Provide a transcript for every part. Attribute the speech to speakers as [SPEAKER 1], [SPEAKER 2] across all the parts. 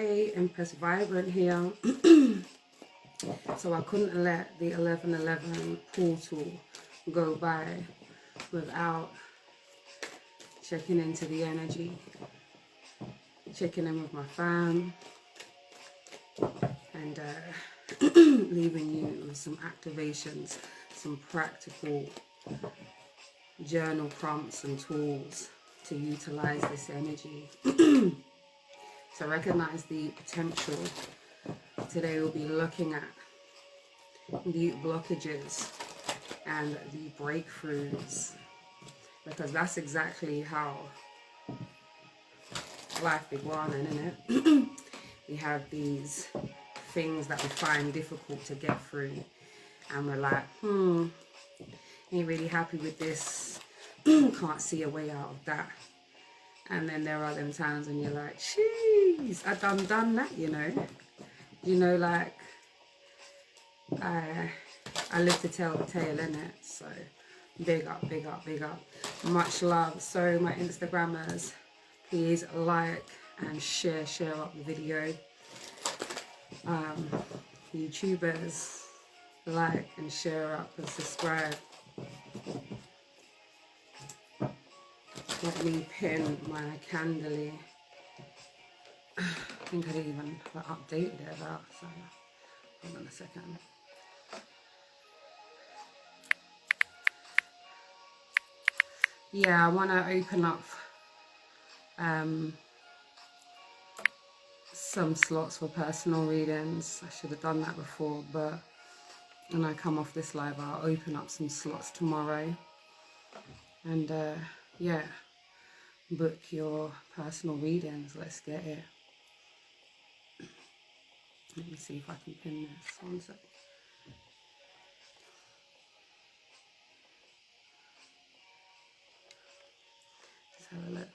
[SPEAKER 1] Hey, Empress Vibrant here. So I couldn't let the 1111 portal go by without checking into the energy, checking in with my fam, and leaving you with some activations, some practical journal prompts and tools to utilize this energy. To recognize the potential. Today we'll be looking at the blockages and the breakthroughs, because that's exactly how life began, isn't it? We have these things that we find difficult to get through, and we're like, ain't really happy with this, can't see a way out of that. And then there are them times when you're like, jeez, I done that, you know, like I live to tell the tale, innit? So big up, big up, big up. Much love. So my Instagrammers, please like and share up the video. YouTubers, like and share up and subscribe. Let me pin my candle. I think I even updated it about, so hold on a second. Yeah, I want to open up some slots for personal readings. I should have done that before, but when I come off this live, I'll open up some slots tomorrow. And yeah, book your personal readings. Let's get it. Let me see if I can pin this. One second. Just have a look.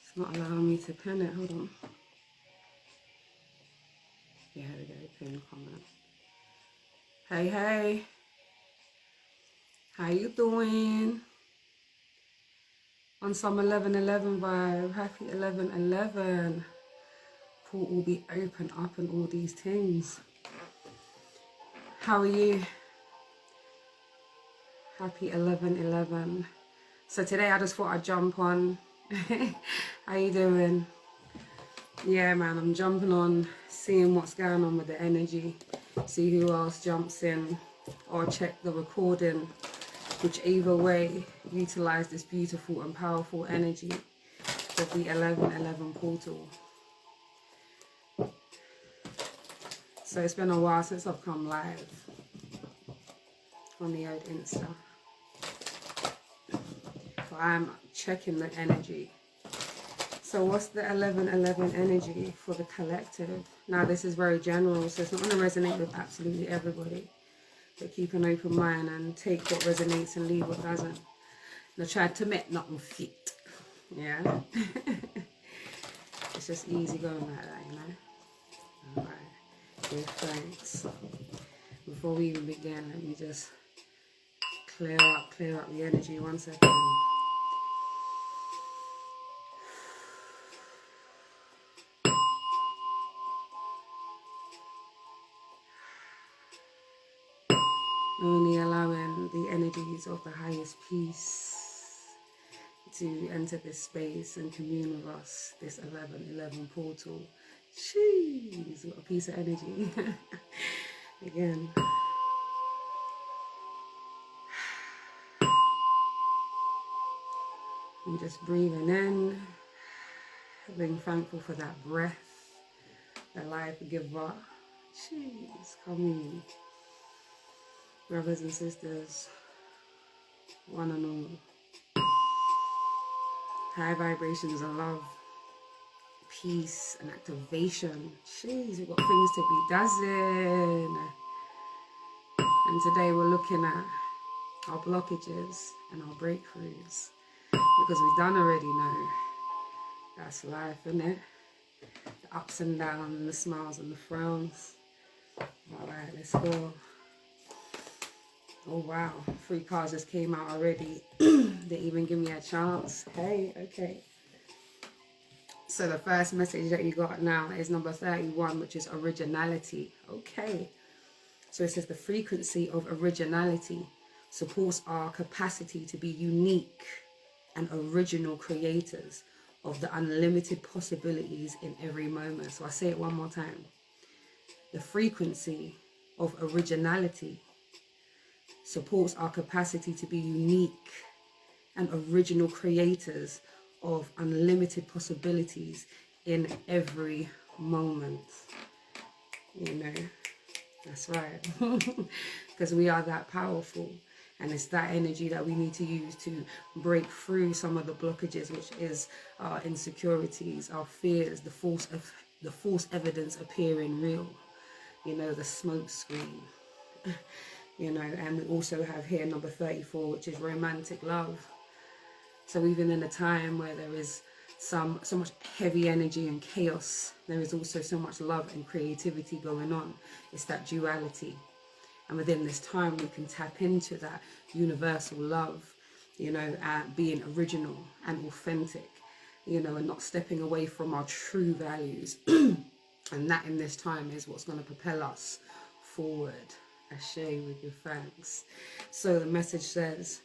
[SPEAKER 1] It's not allowing me to pin it. Hold on. Yeah, here we go. Pin comment. Hey, hey. How you doing? On some 11/11 vibe. Happy 11/11. Port will be open up and all these things. How are you? Happy 11/11. So today I just thought I'd jump on. How you doing? Yeah, man, I'm jumping on, seeing what's going on with the energy, see who else jumps in, or check the recording, whichever way, utilize this beautiful and powerful energy of the 11/11 portal. So it's been a while since I've come live on the old Insta. But I'm checking the energy. So what's the 11/11 energy for the collective? Now this is very general, so it's not going to resonate with absolutely everybody. But keep an open mind and take what resonates and leave what doesn't. And I tried to make nothing fit. Yeah. It's just easy going like that, you know. Alright. Give thanks. Before we even begin, let me just clear up the energy. 1 second. Only allowing the energies of the highest peace to enter this space and commune with us, this 11/11 portal. Jeez, what a piece of energy. Again. I'm just breathing in, being thankful for that breath, the life giver. Jeez, come in. Brothers and sisters, one and all. High vibrations of love, peace, and activation. Jeez, we've got things to be doing. And today we're looking at our blockages and our breakthroughs. Because we done already know that's life, isn't it? The ups and downs, and the smiles and the frowns. Alright, let's go. Oh wow, 3 cards just came out already. Didn't even give me a chance. Hey, okay. So the first message that you got now is number 31, which is originality. Okay. So it says the frequency of originality supports our capacity to be unique and original creators of the unlimited possibilities in every moment. So I say it one more time. The frequency of originality supports our capacity to be unique and original creators of unlimited possibilities in every moment. You know, that's right. Because we are that powerful. And it's that energy that we need to use to break through some of the blockages, which is our insecurities, our fears, the false evidence appearing real. You know, the smoke screen. You know, and we also have here number 34, which is romantic love. So even in a time where there is so much heavy energy and chaos, there is also so much love and creativity going on. It's that duality. And within this time, we can tap into that universal love, you know, being original and authentic, you know, and not stepping away from our true values. And that in this time is what's going to propel us forward. Ashe, we give thanks. So the message says,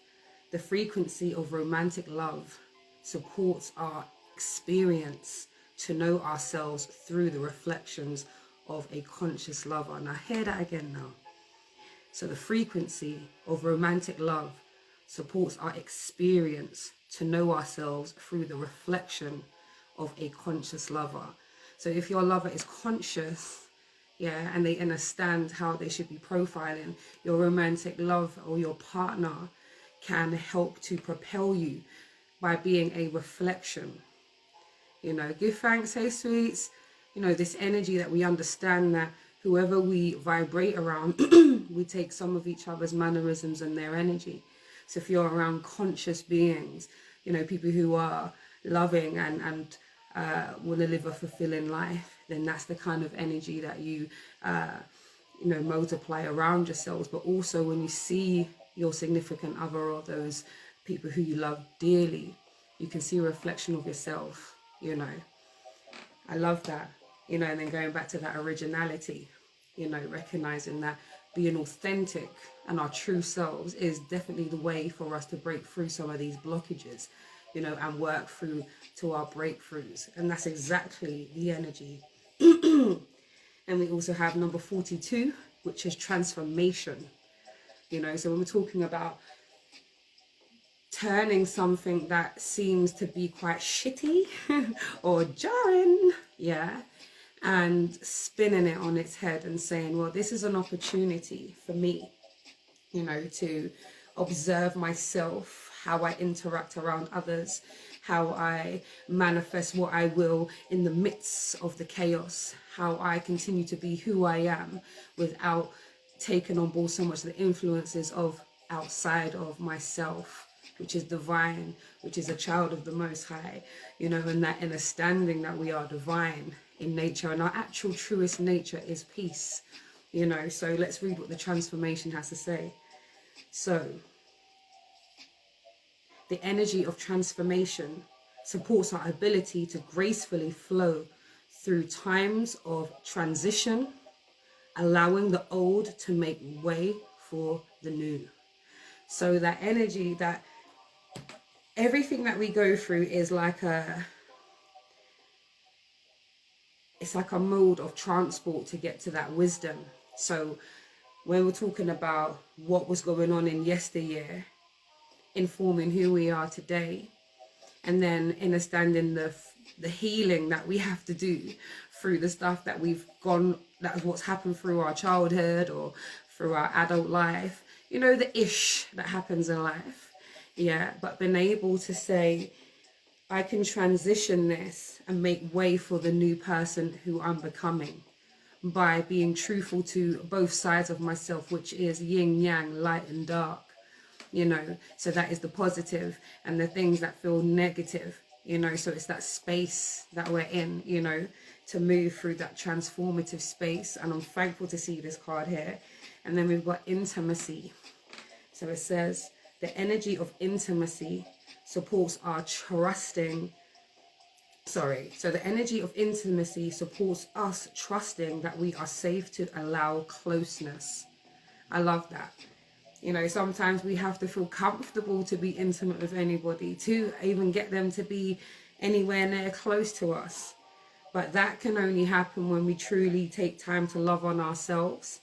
[SPEAKER 1] the frequency of romantic love supports our experience to know ourselves through the reflections of a conscious lover. Now hear that again now. So the frequency of romantic love supports our experience to know ourselves through the reflection of a conscious lover. So if your lover is conscious, yeah, and they understand how they should be profiling, your romantic love or your partner can help to propel you by being a reflection. You know, give thanks, hey sweets. You know, this energy that we understand that whoever we vibrate around, we take some of each other's mannerisms and their energy. So if you're around conscious beings, you know, people who are loving and want to live a fulfilling life, then that's the kind of energy that you, you know, multiply around yourselves. But also when you see your significant other or those people who you love dearly, you can see a reflection of yourself, you know. I love that, you know, and then going back to that originality, you know, recognizing that being authentic and our true selves is definitely the way for us to break through some of these blockages, you know, and work through to our breakthroughs. And that's exactly the energy. And we also have number 42, which is transformation. You know, so when we're talking about turning something that seems to be quite shitty or jarring, yeah, and spinning it on its head and saying, well, this is an opportunity for me, you know, to observe myself, how I interact around others, how I manifest what I will in the midst of the chaos, how I continue to be who I am without taking on board so much of the influences of outside of myself, which is divine, which is a child of the Most High, you know, and that understanding that we are divine in nature and our actual truest nature is peace, you know. So let's read what the transformation has to say. So the energy of transformation supports our ability to gracefully flow through times of transition, allowing the old to make way for the new. So that energy, that everything that we go through is like it's like a mode of transport to get to that wisdom. So when we're talking about what was going on in yesteryear, informing who we are today, and then understanding the healing that we have to do through the stuff that we've gone, that is what's happened through our childhood or through our adult life, you know, the ish that happens in life, yeah, but being able to say, I can transition this and make way for the new person who I'm becoming by being truthful to both sides of myself, which is yin yang, light and dark, you know. So that is the positive and the things that feel negative, you know. So it's that space that we're in, you know, to move through that transformative space. And I'm thankful to see this card here. And then we've got intimacy. So it says the energy of intimacy supports our trusting So the energy of intimacy supports us trusting that we are safe to allow closeness. I love that. You know, sometimes we have to feel comfortable to be intimate with anybody, to even get them to be anywhere near close to us. But that can only happen when we truly take time to love on ourselves.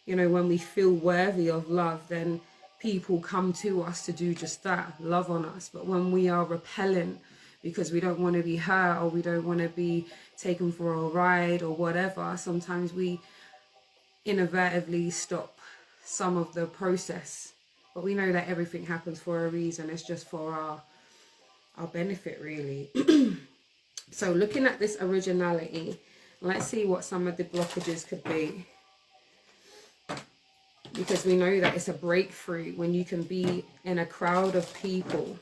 [SPEAKER 1] You know, when we feel worthy of love, then people come to us to do just that, love on us. But when we are repellent because we don't want to be hurt, or we don't want to be taken for a ride or whatever, sometimes we inadvertently stop some of the process. But we know that everything happens for a reason. It's just for our benefit, really. So looking at this originality, let's see what some of the blockages could be. Because we know that it's a breakthrough when you can be in a crowd of people,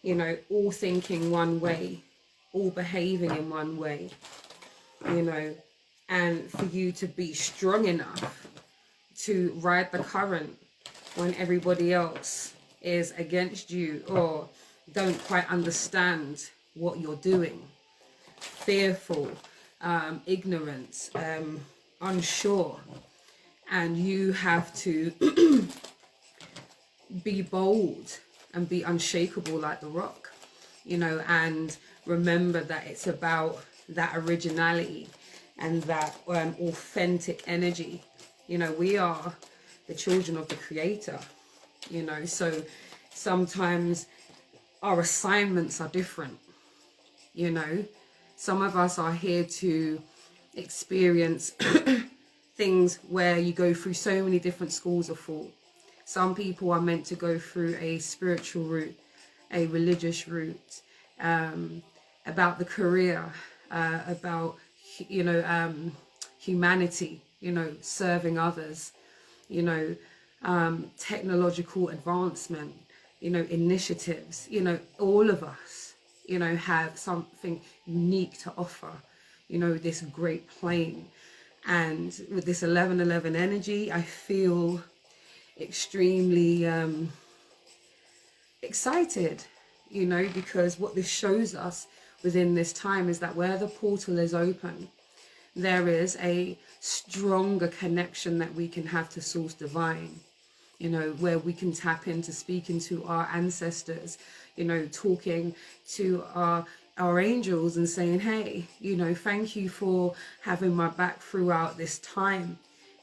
[SPEAKER 1] you know, all thinking one way, all behaving in one way, you know, and for you to be strong enough to ride the current when everybody else is against you or don't quite understand what you're doing, fearful, ignorant, unsure. And you have to be bold and be unshakable like the rock, you know, and remember that it's about that originality and that authentic energy. You know, we are the children of the Creator, you know, so sometimes our assignments are different, you know. Some of us are here to experience things where you go through so many different schools of thought. Some people are meant to go through a spiritual route, a religious route, about the career, about, you know, humanity, you know, serving others, you know, technological advancement, you know, initiatives. You know, all of us, you know, have something unique to offer, you know, this great plane. And with this 1111 energy, I feel extremely excited, you know, because what this shows us within this time is that where the portal is open, there is a stronger connection that we can have to Source Divine, you know, where we can tap into speaking to our ancestors, you know, talking to our angels and saying, hey, you know, thank you for having my back throughout this time,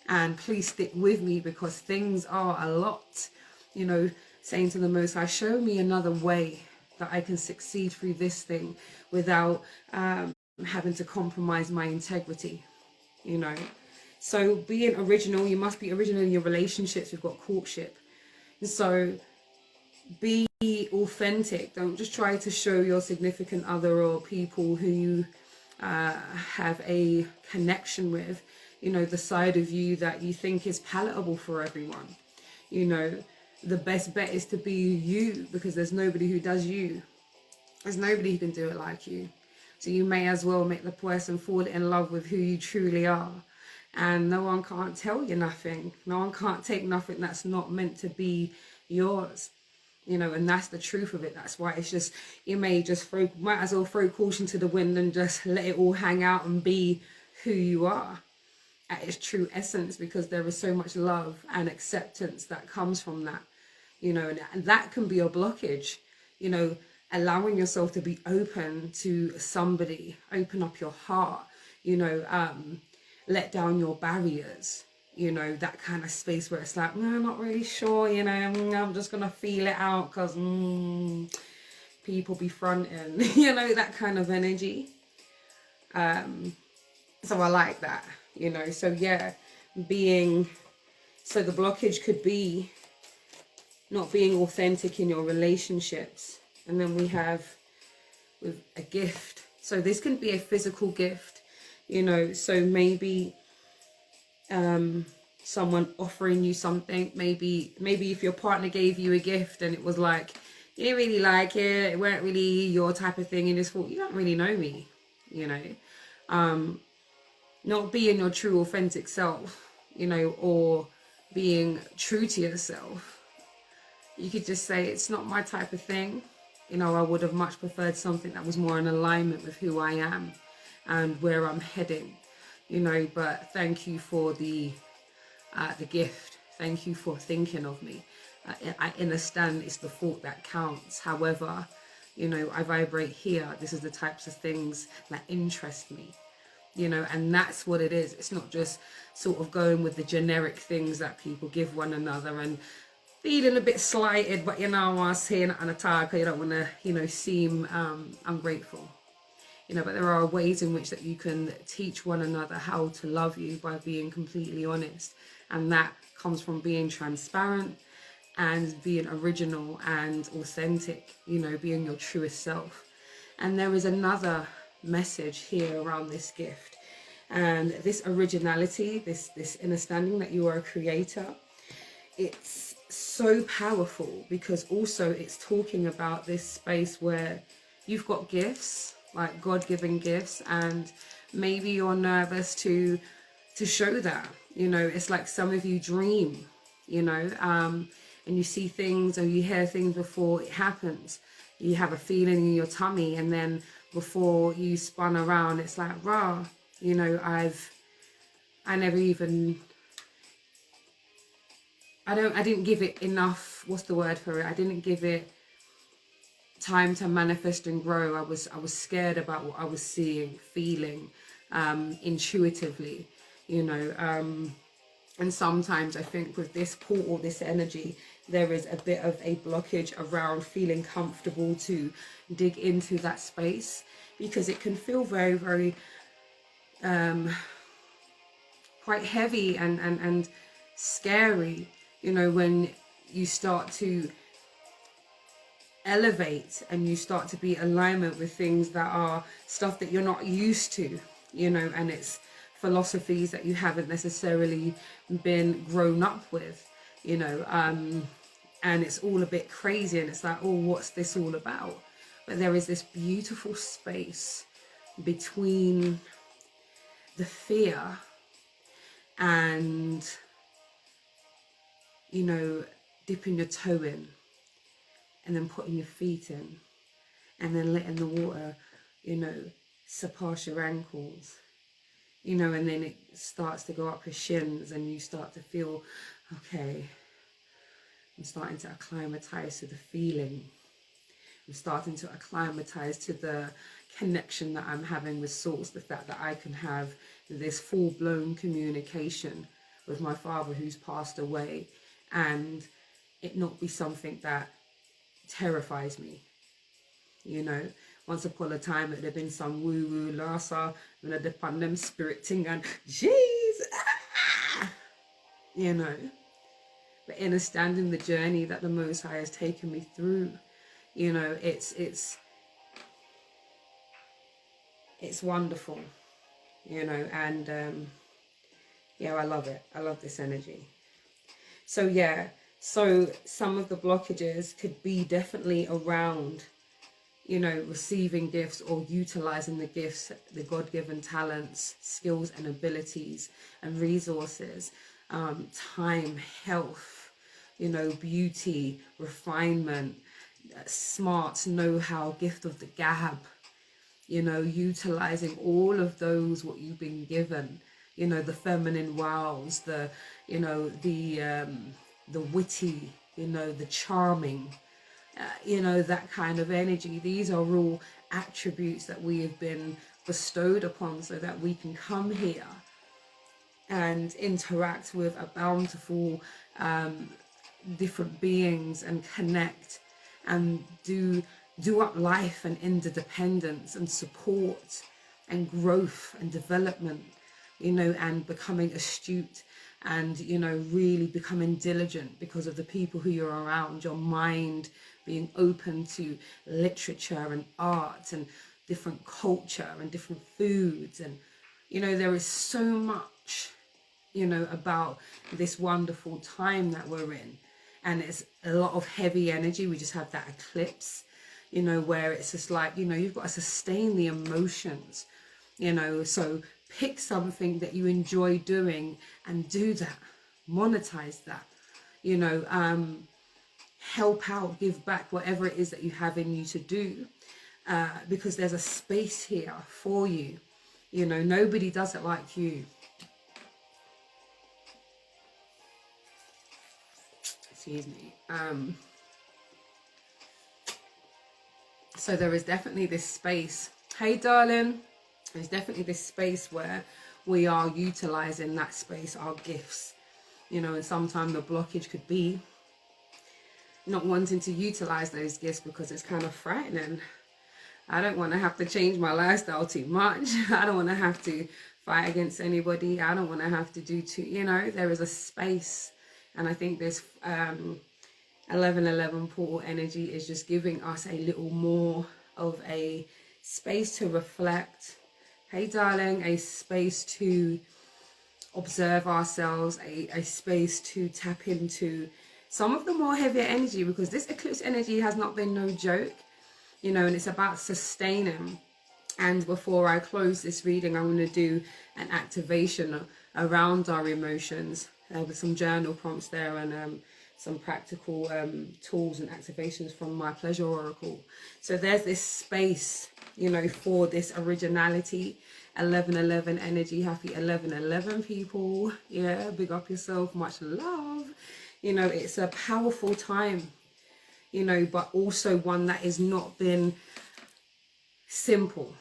[SPEAKER 1] and please stick with me because things are a lot, you know, saying to the Most High, show me another way that I can succeed through this thing without having to compromise my integrity, you know. So being original, you must be original in your relationships. We've got courtship. So be authentic. Don't just try to show your significant other or people who you have a connection with, you know, the side of you that you think is palatable for everyone. You know, the best bet is to be you, because there's nobody who does you. There's nobody who can do it like you. So you may as well make the person fall in love with who you truly are. And no one can't tell you nothing. No one can't take nothing that's not meant to be yours. You know, and that's the truth of it. That's why it's just, you might as well throw caution to the wind and just let it all hang out and be who you are at its true essence, because there is so much love and acceptance that comes from that, you know, and that can be a blockage, you know, allowing yourself to be open to somebody, open up your heart, you know, let down your barriers. You know, that kind of space where it's like, I'm not really sure, you know, I'm just going to feel it out because people be fronting, you know, that kind of energy. So I like that, you know. So yeah, so the blockage could be not being authentic in your relationships. And then we have with a gift. So this can be a physical gift, you know, so maybe someone offering you something, maybe if your partner gave you a gift and it was like, you didn't really like it weren't really your type of thing, and just thought, you don't really know me, you know. Not being your true authentic self, you know, or being true to yourself. You could just say, it's not my type of thing, You know, I would have much preferred something that was more in alignment with who I am and where I'm heading, you know. But thank you for the gift. Thank you for thinking of me. I understand it's the thought that counts. However, you know, I vibrate here. This is the types of things that interest me, you know, and that's what it is. It's not just sort of going with the generic things that people give one another and feeling a bit slighted, but you know, I was saying on a talk, you don't want to, you know, seem ungrateful. You know, but there are ways in which that you can teach one another how to love you by being completely honest. And that comes from being transparent and being original and authentic, you know, being your truest self. And there is another message here around this gift. And this originality, this understanding that you are a creator, it's so powerful because also it's talking about this space where you've got gifts, like God-given gifts, and maybe you're nervous to show that. You know, it's like some of you dream, you know, and you see things or you hear things before it happens. You have a feeling in your tummy, and then before you spun around, it's like, rah, you know, I didn't give it enough, what's the word for it? I didn't give it time to manifest and grow. I was scared about what I was seeing, feeling, intuitively, you know. And sometimes I think with this portal, this energy, there is a bit of a blockage around feeling comfortable to dig into that space, because it can feel very, very quite heavy and scary, you know, when you start to elevate and you start to be in alignment with things that are stuff that you're not used to, you know, and it's philosophies that you haven't necessarily been grown up with, you know, and it's all a bit crazy, and it's like, oh, what's this all about? But there is this beautiful space between the fear and, you know, dipping your toe in and then putting your feet in and then letting the water, you know, surpass your ankles, you know, and then it starts to go up your shins and you start to feel, okay, I'm starting to acclimatize to the feeling. I'm starting to acclimatize to the connection that I'm having with Source, the fact that I can have this full-blown communication with my father who's passed away, and it not be something that terrifies me, you know. Once upon a time it would have been some woo-woo lassa, and I'd dip on them spirit thing and jeez, you know. But understanding the journey that the Most High has taken me through, you know, it's wonderful, you know, and yeah, I love it. I love this energy. So yeah, so some of the blockages could be definitely around, you know, receiving gifts or utilizing the gifts, the God-given talents, skills and abilities and resources, time, health, you know, beauty, refinement, smarts, know-how, gift of the gab, you know, utilizing all of those, what you've been given, you know, the feminine wows, the, you know, the witty, you know, the charming, you know, that kind of energy. These are all attributes that we have been bestowed upon so that we can come here and interact with a bountiful different beings and connect and do up life and interdependence and support and growth and development, you know, and becoming astute and, you know, really becoming diligent because of the people who you're around, your mind being open to literature and art and different culture and different foods. And, you know, there is so much, you know, about this wonderful time that we're in. And it's a lot of heavy energy. We just have that eclipse, you know, where it's just like, you know, you've got to sustain the emotions, you know. So pick something that you enjoy doing and do that, monetize that, you know. help out, give back, whatever it is that you have in you to do, because there's a space here for you. You know, nobody does it like you. Excuse me. So there is definitely this space. Hey, darling. There's definitely this space where we are utilizing that space, our gifts. You know, and sometimes the blockage could be not wanting to utilize those gifts because it's kind of frightening. I don't want to have to change my lifestyle too much. I don't want to have to fight against anybody. I don't want to have to do too, you know, there is a space. And I think this 1111 portal energy is just giving us a little more of a space to reflect. Hey, darling, a space to observe ourselves, a space to tap into some of the more heavier energy, because this eclipse energy has not been no joke, you know, and it's about sustaining. And before I close this reading, I'm going to do an activation around our emotions with some journal prompts there, and some practical tools and activations from my pleasure oracle. So there's this space, you know, for this originality. 1111 energy. Happy 1111 people. Yeah, big up yourself, much love. You know, it's a powerful time, you know, but also one that has not been simple.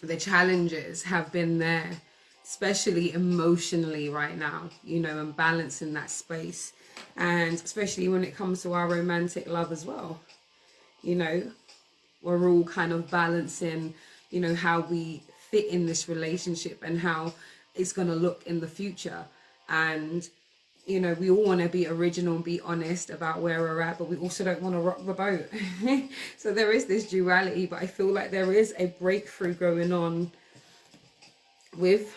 [SPEAKER 1] The challenges have been there, especially emotionally right now, you know, and balancing that space. And especially when it comes to our romantic love as well, you know, we're all kind of balancing, you know, how we fit in this relationship and how it's going to look in the future. And, you know, we all want to be original and be honest about where we're at, but we also don't want to rock the boat. So there is this duality, but I feel like there is a breakthrough going on with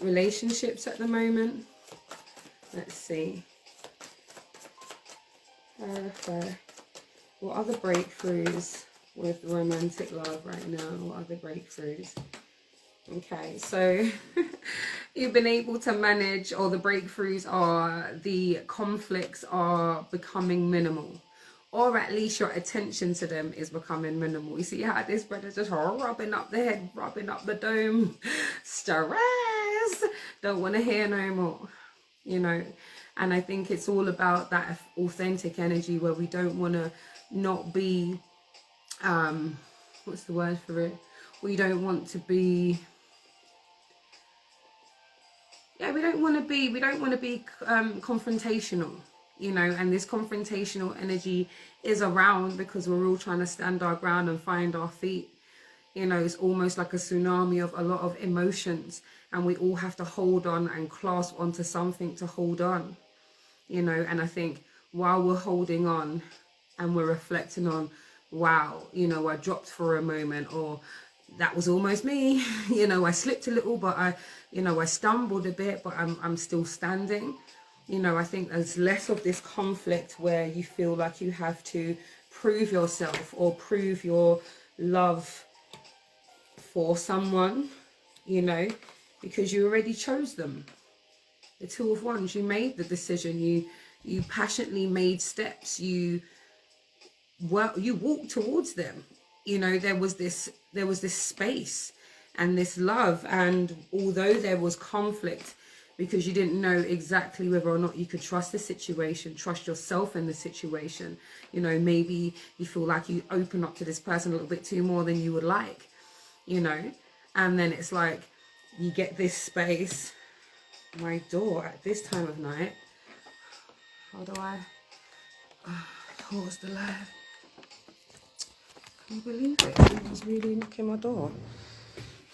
[SPEAKER 1] relationships at the moment. Let's see. What other breakthroughs with romantic love right now? What other breakthroughs? Okay, so you've been able to manage, or the breakthroughs are the conflicts are becoming minimal, or at least your attention to them is becoming minimal. You see how this brother just rubbing up the head, rubbing up the dome, stress, don't want to hear no more, you know. And I think it's all about that authentic energy where we don't want to not be, what's the word for it? We don't want to be, we don't want to be confrontational, you know, and this confrontational energy is around because we're all trying to stand our ground and find our feet. You know, it's almost like a tsunami of a lot of emotions, and we all have to hold on and clasp onto something to hold on, you know. And I think while we're holding on and we're reflecting on, wow, you know, I dropped for a moment, or that was almost me, you know, I slipped a little, but I stumbled a bit, but I'm still standing. You know, I think there's less of this conflict where you feel like you have to prove yourself or prove your love for someone, you know, because you already chose them. The Two of Wands, you made the decision, you passionately made steps, you walked towards them. You know, there was this space and this love, and although there was conflict because you didn't know exactly whether or not you could trust the situation, trust yourself in the situation, you know, maybe you feel like you open up to this person a little bit too more than you would like, you know, and then it's like you get this space. My door at this time of night, how do I pause the live? Can you believe it? Someone's really knocking my door.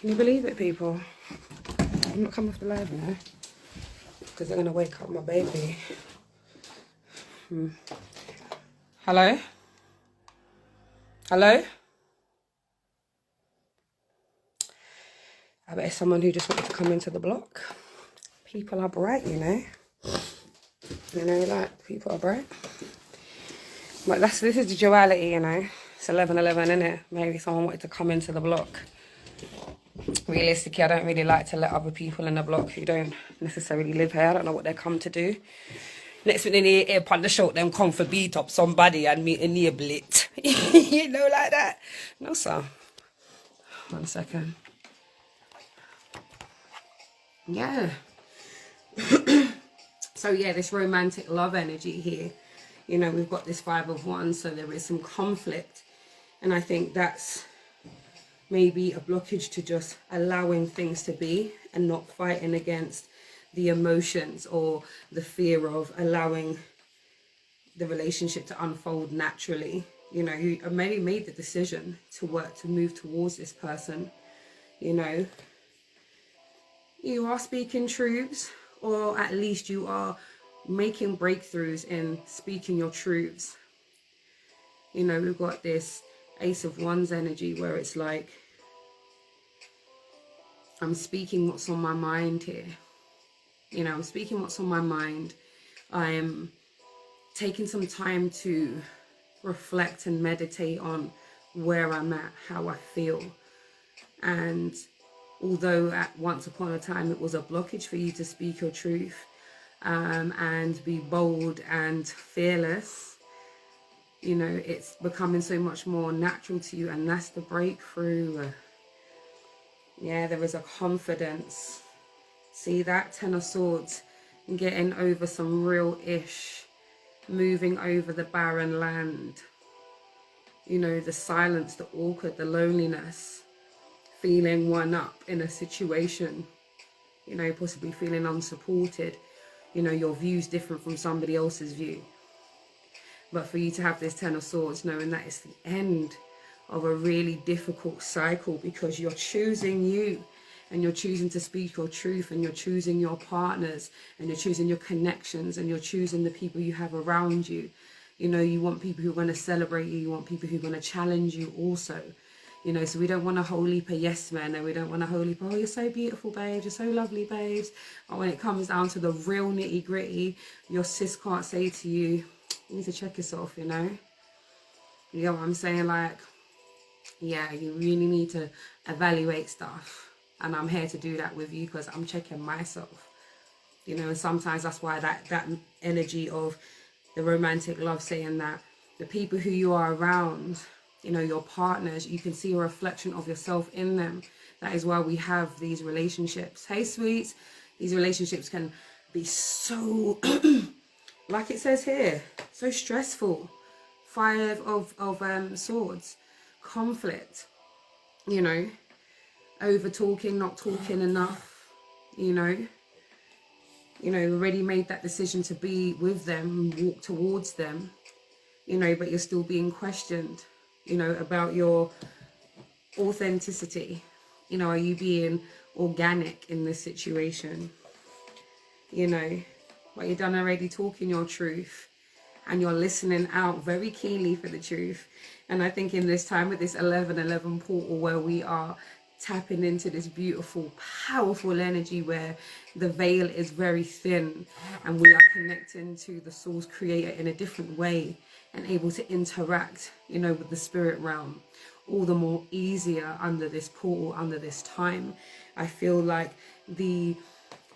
[SPEAKER 1] Can you believe it, people? I'm not coming off the live now because they're going to wake up my baby. Hello? Hello? I bet it's someone who just wanted to come into the block. People are bright, you know. You know, like, people are bright. But this is the duality, you know. It's 11:11, isn't it? Maybe someone wanted to come into the block. Realistically, I don't really like to let other people in the block who don't necessarily live here. I don't know what they come to do.
[SPEAKER 2] Next minute, they hear upon the show, them come for beat up somebody and me enable it. You know, like that. No, sir. 1 second. Yeah. So yeah, this romantic love energy here. You know, we've got this 5 of Wands, so there is some conflict. And I think that's maybe a blockage to just allowing things to be and not fighting against the emotions or the fear of allowing the relationship to unfold naturally. You know, you maybe made the decision to work to move towards this person. You know, you are speaking truths, or at least you are making breakthroughs in speaking your truths. You know, we've got this Ace of Wands energy where it's like, I'm speaking what's on my mind here. You know, I'm speaking what's on my mind. I am taking some time to reflect and meditate on where I'm at, how I feel. And although at once upon a time it was a blockage for you to speak your truth and be bold and fearless, you know, it's becoming so much more natural to you, and that's the breakthrough. Yeah, there is a confidence. See that? 10 of Swords, getting over some real ish, moving over the barren land. You know, the silence, the awkward, the loneliness, feeling one up in a situation, you know, possibly feeling unsupported, you know, your view's different from somebody else's view. But for you to have this 10 of Swords, knowing that it's the end of a really difficult cycle, because you're choosing you, and you're choosing to speak your truth, and you're choosing your partners, and you're choosing your connections, and you're choosing the people you have around you. You know, you want people who are going to celebrate you, you want people who are going to challenge you also. You know, so we don't want a whole heap of yes men, and we don't want a whole heap of, oh, you're so beautiful, babes, you're so lovely, babes. But when it comes down to the real nitty gritty, your sis can't say to you, you need to check yourself, you know? You know what I'm saying? Like, yeah, you really need to evaluate stuff. And I'm here to do that with you, because I'm checking myself. You know, and sometimes that's why that energy of the romantic love, saying that the people who you are around, you know, your partners, you can see a reflection of yourself in them. That is why we have these relationships. Hey, sweets, these relationships can be so, like it says here, so stressful. 5 of Swords, conflict, you know, over talking, not talking enough, you know, already made that decision to be with them and walk towards them, you know, but you're still being questioned, you know, about your authenticity. You know, are you being organic in this situation? You know, what you've done already, talking your truth, and you're listening out very keenly for the truth. And I think in this time with this 11/11 portal, where we are tapping into this beautiful, powerful energy where the veil is very thin, and we are connecting to the source creator in a different way, and able to interact, you know, with the spirit realm all the more easier under this portal, under this time. I feel like the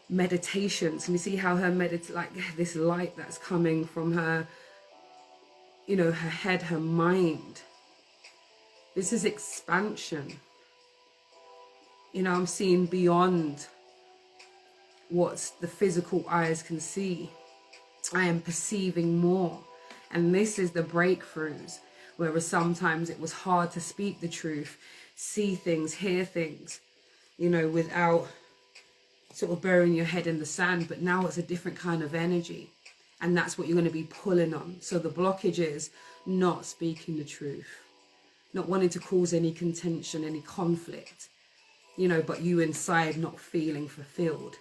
[SPEAKER 2] meditations, and you see how her like this light that's coming from her, you know, her head, her mind. This is expansion. You know, I'm seeing beyond what the physical eyes can see. I am perceiving more. And this is the breakthroughs, whereas sometimes it was hard to speak the truth, see things, hear things, you know, without sort of burying your head in the sand. But now it's a different kind of energy. And that's what you're going to be pulling on. So the blockage is not speaking the truth, not wanting to cause any contention, any conflict, you know, but you inside not feeling fulfilled.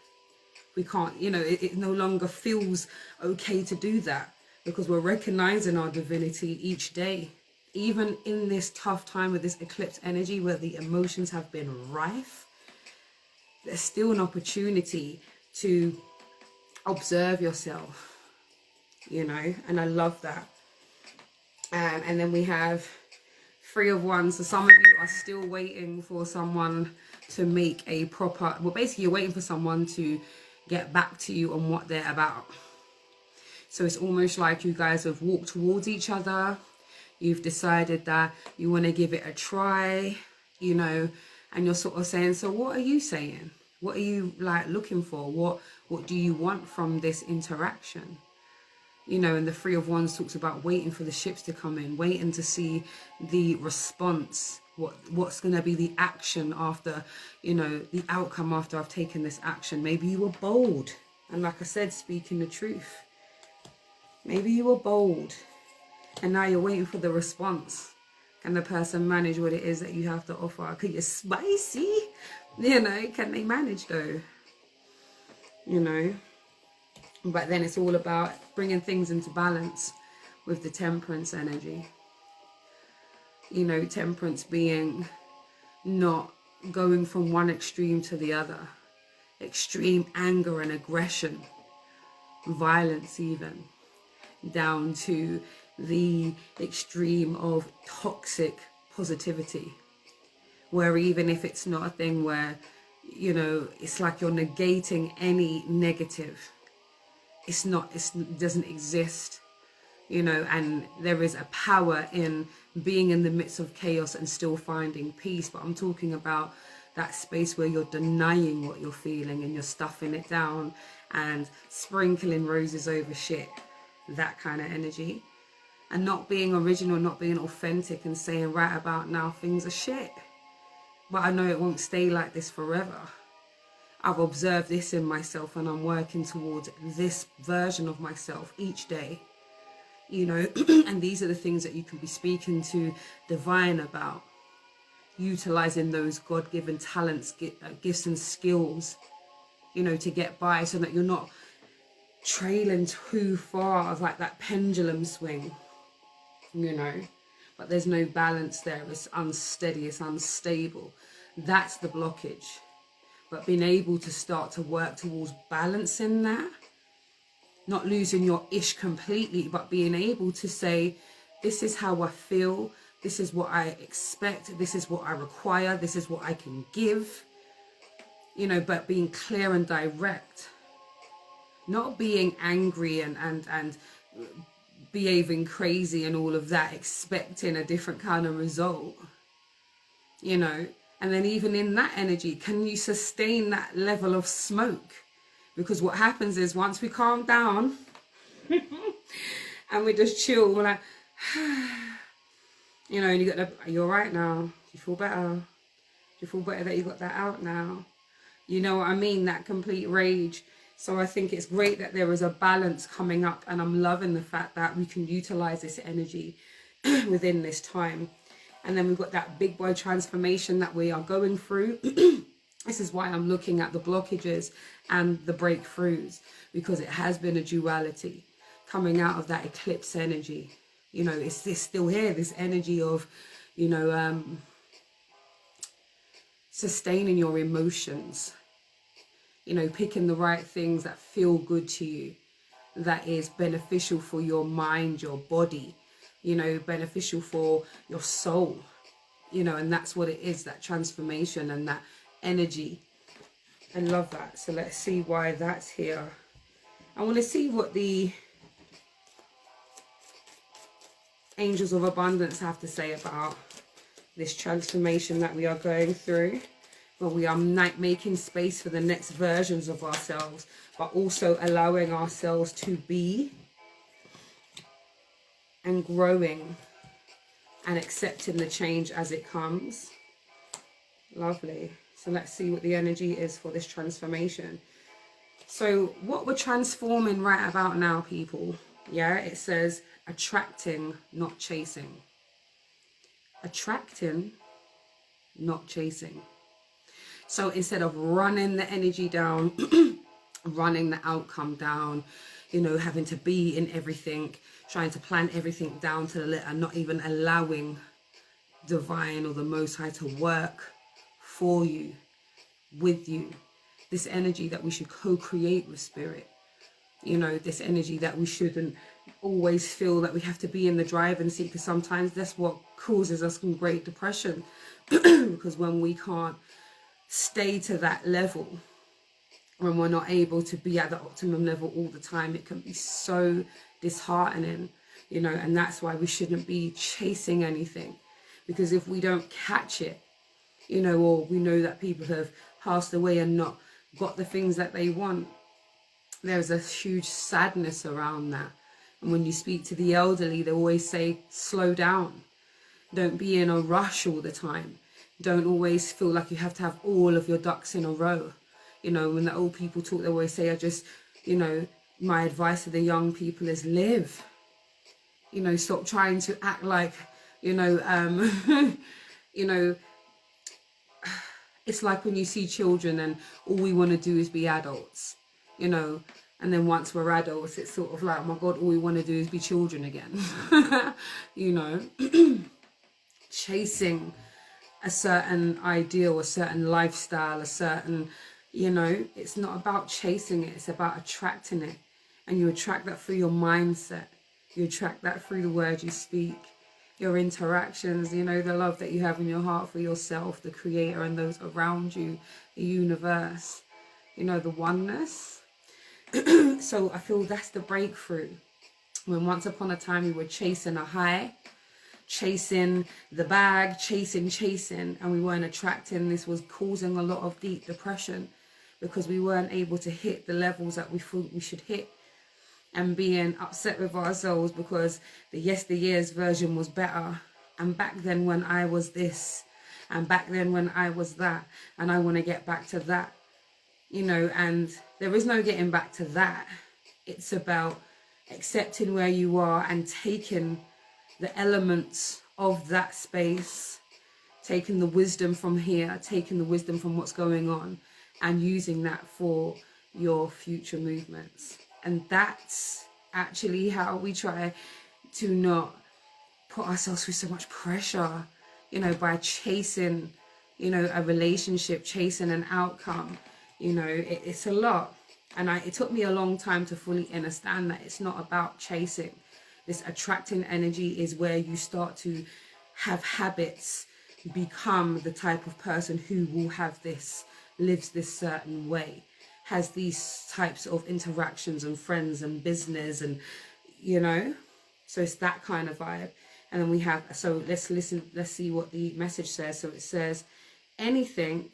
[SPEAKER 2] We can't, you know, it no longer feels okay to do that, because we're recognizing our divinity each day. Even in this tough time with this eclipse energy where the emotions have been rife, there's still an opportunity to observe yourself, you know, and I love that. And then we have 3 of Wands. So some of you are still waiting for someone to make a proper, well, basically you're waiting for someone to get back to you on what they're about. So it's almost like you guys have walked towards each other. You've decided that you want to give it a try, you know, and you're sort of saying, so what are you saying? What are you like looking for? What do you want from this interaction? You know, and the Three of Wands talks about waiting for the ships to come in, waiting to see the response, what's going to be the action after, you know, the outcome after I've taken this action. Maybe you were bold, and like I said, speaking the truth. Maybe you were bold, and now you're waiting for the response. Can the person manage what it is that you have to offer? Could you spicy? You know, can they manage though? You know? But then it's all about bringing things into balance with the Temperance energy. You know, Temperance being not going from one extreme to the other. Extreme anger and aggression, violence even, down to the extreme of toxic positivity. Where even if it's not a thing where, you know, it's like you're negating any negative. It doesn't exist, you know, and there is a power in being in the midst of chaos and still finding peace. But I'm talking about that space where you're denying what you're feeling and you're stuffing it down and sprinkling roses over shit, that kind of energy, and not being original, not being authentic and saying right about now things are shit. But I know it won't stay like this forever. I've observed this in myself and I'm working towards this version of myself each day, you know, and these are the things that you can be speaking to divine about, utilizing those God-given talents, gifts and skills, you know, to get by so that you're not trailing too far, like that pendulum swing, you know, but there's no balance there. It's unsteady, it's unstable. That's the blockage. But being able to start to work towards balancing that, not losing your ish completely, but being able to say, this is how I feel, this is what I expect, this is what I require, this is what I can give, you know, but being clear and direct, not being angry and behaving crazy and all of that, expecting a different kind of result, you know. And then even in that energy, can you sustain that level of smoke? Because what happens is once we calm down and we just chill, we're like, you know, and you got the, are you all right now? Do you feel better? Do you feel better that you got that out now? You know what I mean? That complete rage. So I think it's great that there is a balance coming up, and I'm loving the fact that we can utilize this energy within this time. And then we've got that big boy transformation that we are going through. This is why I'm looking at the blockages and the breakthroughs, because it has been a duality coming out of that eclipse energy. You know, it's this still here, this energy of, you know, sustaining your emotions, you know, picking the right things that feel good to you, that is beneficial for your mind, your body, you know, beneficial for your soul, you know, and that's what it is, that transformation and that energy. I love that. So let's see why that's here. I want to see what the angels of abundance have to say about this transformation that we are going through, where we are making space for the next versions of ourselves, but also allowing ourselves to be and growing and accepting the change as it comes. Lovely. So let's see what the energy is for this transformation. So what we're transforming right about now, people, yeah, it says attracting, not chasing. Attracting, not chasing. So instead of running the energy down, running the outcome down, you know, having to be in everything, trying to plan everything down to the letter, not even allowing divine or the Most High to work for you, with you. This energy that we should co-create with spirit. You know, this energy that we shouldn't always feel that we have to be in the driving seat, because sometimes that's what causes us some great depression. Because when we can't stay to that level when we're not able to be at the optimum level all the time, it can be so disheartening, you know. And that's why we shouldn't be chasing anything, because if we don't catch it, you know, or we know that people have passed away and not got the things that they want, there's a huge sadness around that. And when you speak to the elderly, they always say, slow down. Don't be in a rush all the time. Don't always feel like you have to have all of your ducks in a row. You know, when the old people talk, they always say, you know, my advice to the young people is live. You know, stop trying to act like, you know, you know, it's like when you see children and all we want to do is be adults, you know, and then once we're adults, it's sort of like, oh my God, all we want to do is be children again, you know, chasing a certain ideal, a certain lifestyle, a certain, you know, it's not about chasing it, it's about attracting it. And you attract that through your mindset. You attract that through the words you speak, your interactions, you know, the love that you have in your heart for yourself, the creator and those around you, the universe, you know, the oneness. So I feel that's the breakthrough. When once upon a time we were chasing a high, chasing the bag, chasing, and we weren't attracting, this was causing a lot of deep depression because we weren't able to hit the levels that we thought we should hit, and being upset with ourselves because the yesteryear's version was better, and back then when I was this, and back then when I was that, and I want to get back to that, you know. And there is no getting back to that. It's about accepting where you are and taking the elements of that space, taking the wisdom from here, taking the wisdom from what's going on, and using that for your future movements. And that's actually how we try to not put ourselves through so much pressure, you know, by chasing, you know, a relationship, chasing an outcome. You know, it's a lot. And it took me a long time to fully understand that it's not about chasing. This attracting energy is where you start to have habits, become the type of person who will have this, lives this certain way, has these types of interactions and friends and business, and, you know, so it's that kind of vibe. And then we have, so let's see what the message says. So it says, anything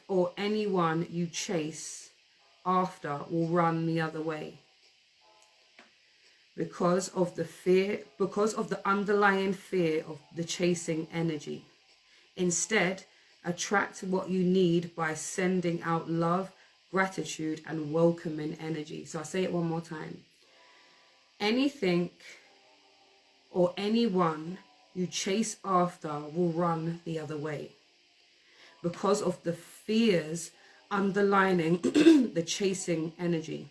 [SPEAKER 2] or anyone you chase after will run the other way. Because of the underlying fear of the chasing energy. Instead, attract what you need by sending out love, gratitude, and welcoming energy. So I'll say it one more time. Anything or anyone you chase after will run the other way. Because of the fears underlining the chasing energy.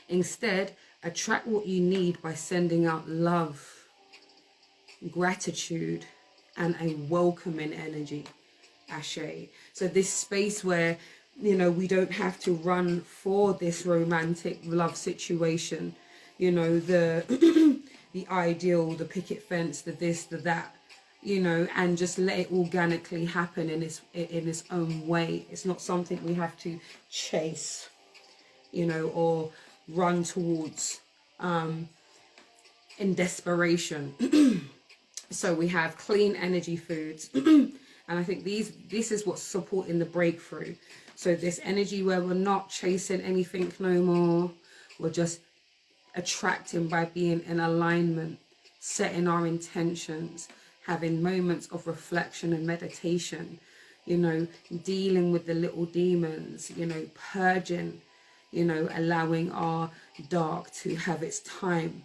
[SPEAKER 2] Instead, attract what you need by sending out love, gratitude, and a welcoming energy. Ashe. So this space where, you know, we don't have to run for this romantic love situation, you know, the the ideal, the picket fence, the this, the that, you know, and just let it organically happen in its own way. It's not something we have to chase, you know, or run towards in desperation. So we have clean energy foods. And I think this is what's supporting the breakthrough. So this energy where we're not chasing anything no more. We're just attracting by being in alignment, setting our intentions, having moments of reflection and meditation, you know, dealing with the little demons, you know, purging, you know, allowing our dark to have its time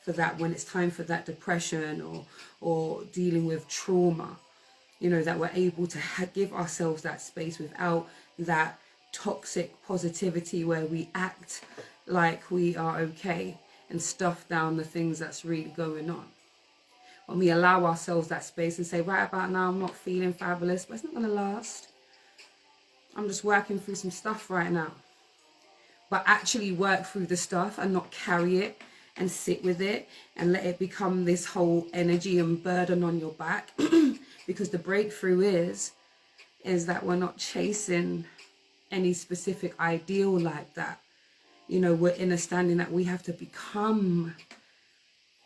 [SPEAKER 2] for that, when it's time for that depression or dealing with trauma, you know, that we're able to give ourselves that space without that toxic positivity where we act like we are okay and stuff down the things that's really going on. When we allow ourselves that space and say, right about now, I'm not feeling fabulous, but it's not going to last. I'm just working through some stuff right now. But actually work through the stuff and not carry it and sit with it and let it become this whole energy and burden on your back. Because the breakthrough is that we're not chasing any specific ideal like that. You know, we're in a standing that we have to become,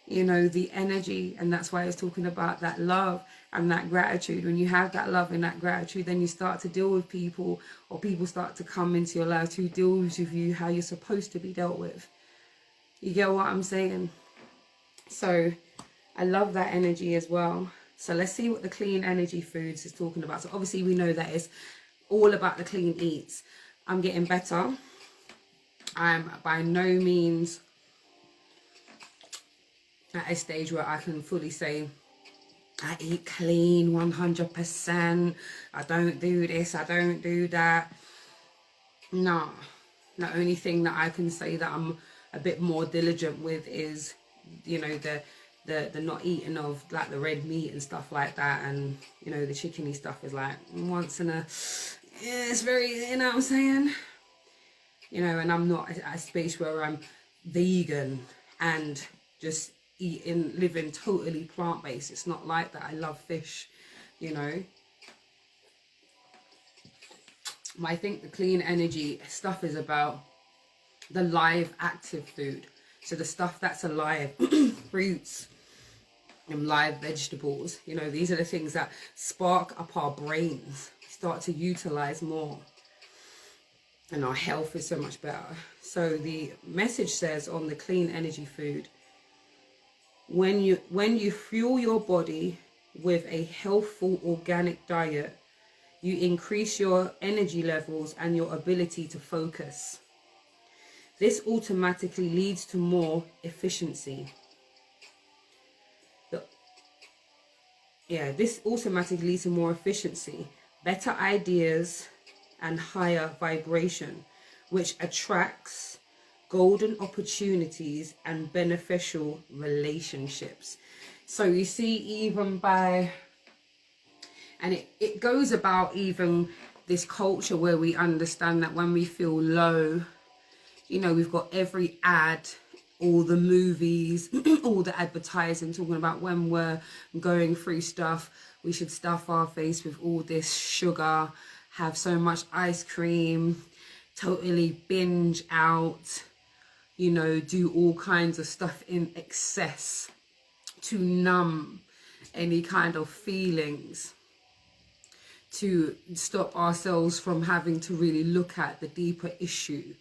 [SPEAKER 2] you know, the energy. And that's why I was talking about that love and that gratitude. When you have that love and that gratitude, then you start to deal with people, or people start to come into your life who deals with you how you're supposed to be dealt with. You get what I'm saying? So I love that energy as well. So let's see what the clean energy foods is talking about. So obviously we know that it's all about the clean eats. I'm getting better. I'm by no means at a stage where I can fully say I eat clean 100%. I don't do this, I don't do that. No. The only thing that I can say that I'm a bit more diligent with is, you know, the not eating of like the red meat and stuff like that, and you know, the chickeny stuff is like once in a, yeah, it's very, you know what I'm saying, you know. And I'm not at a space where I'm vegan and just living totally plant-based. It's not like that. I love fish, you know. I think the clean energy stuff is about the live active food. So the stuff that's alive, fruits and live vegetables, you know, these are the things that spark up our brains, start to utilize more, and our health is so much better. So the message says on the clean energy food, when you fuel your body with a healthful organic diet, you increase your energy levels and your ability to focus. This automatically leads to more efficiency. This automatically leads to more efficiency, better ideas, and higher vibration, which attracts golden opportunities and beneficial relationships. So you see, even by, and it goes about even this culture where we understand that when we feel low, you know, we've got every ad, all the movies, all the advertising talking about when we're going through stuff, we should stuff our face with all this sugar, have so much ice cream, totally binge out, you know, do all kinds of stuff in excess to numb any kind of feelings, to stop ourselves from having to really look at the deeper issue.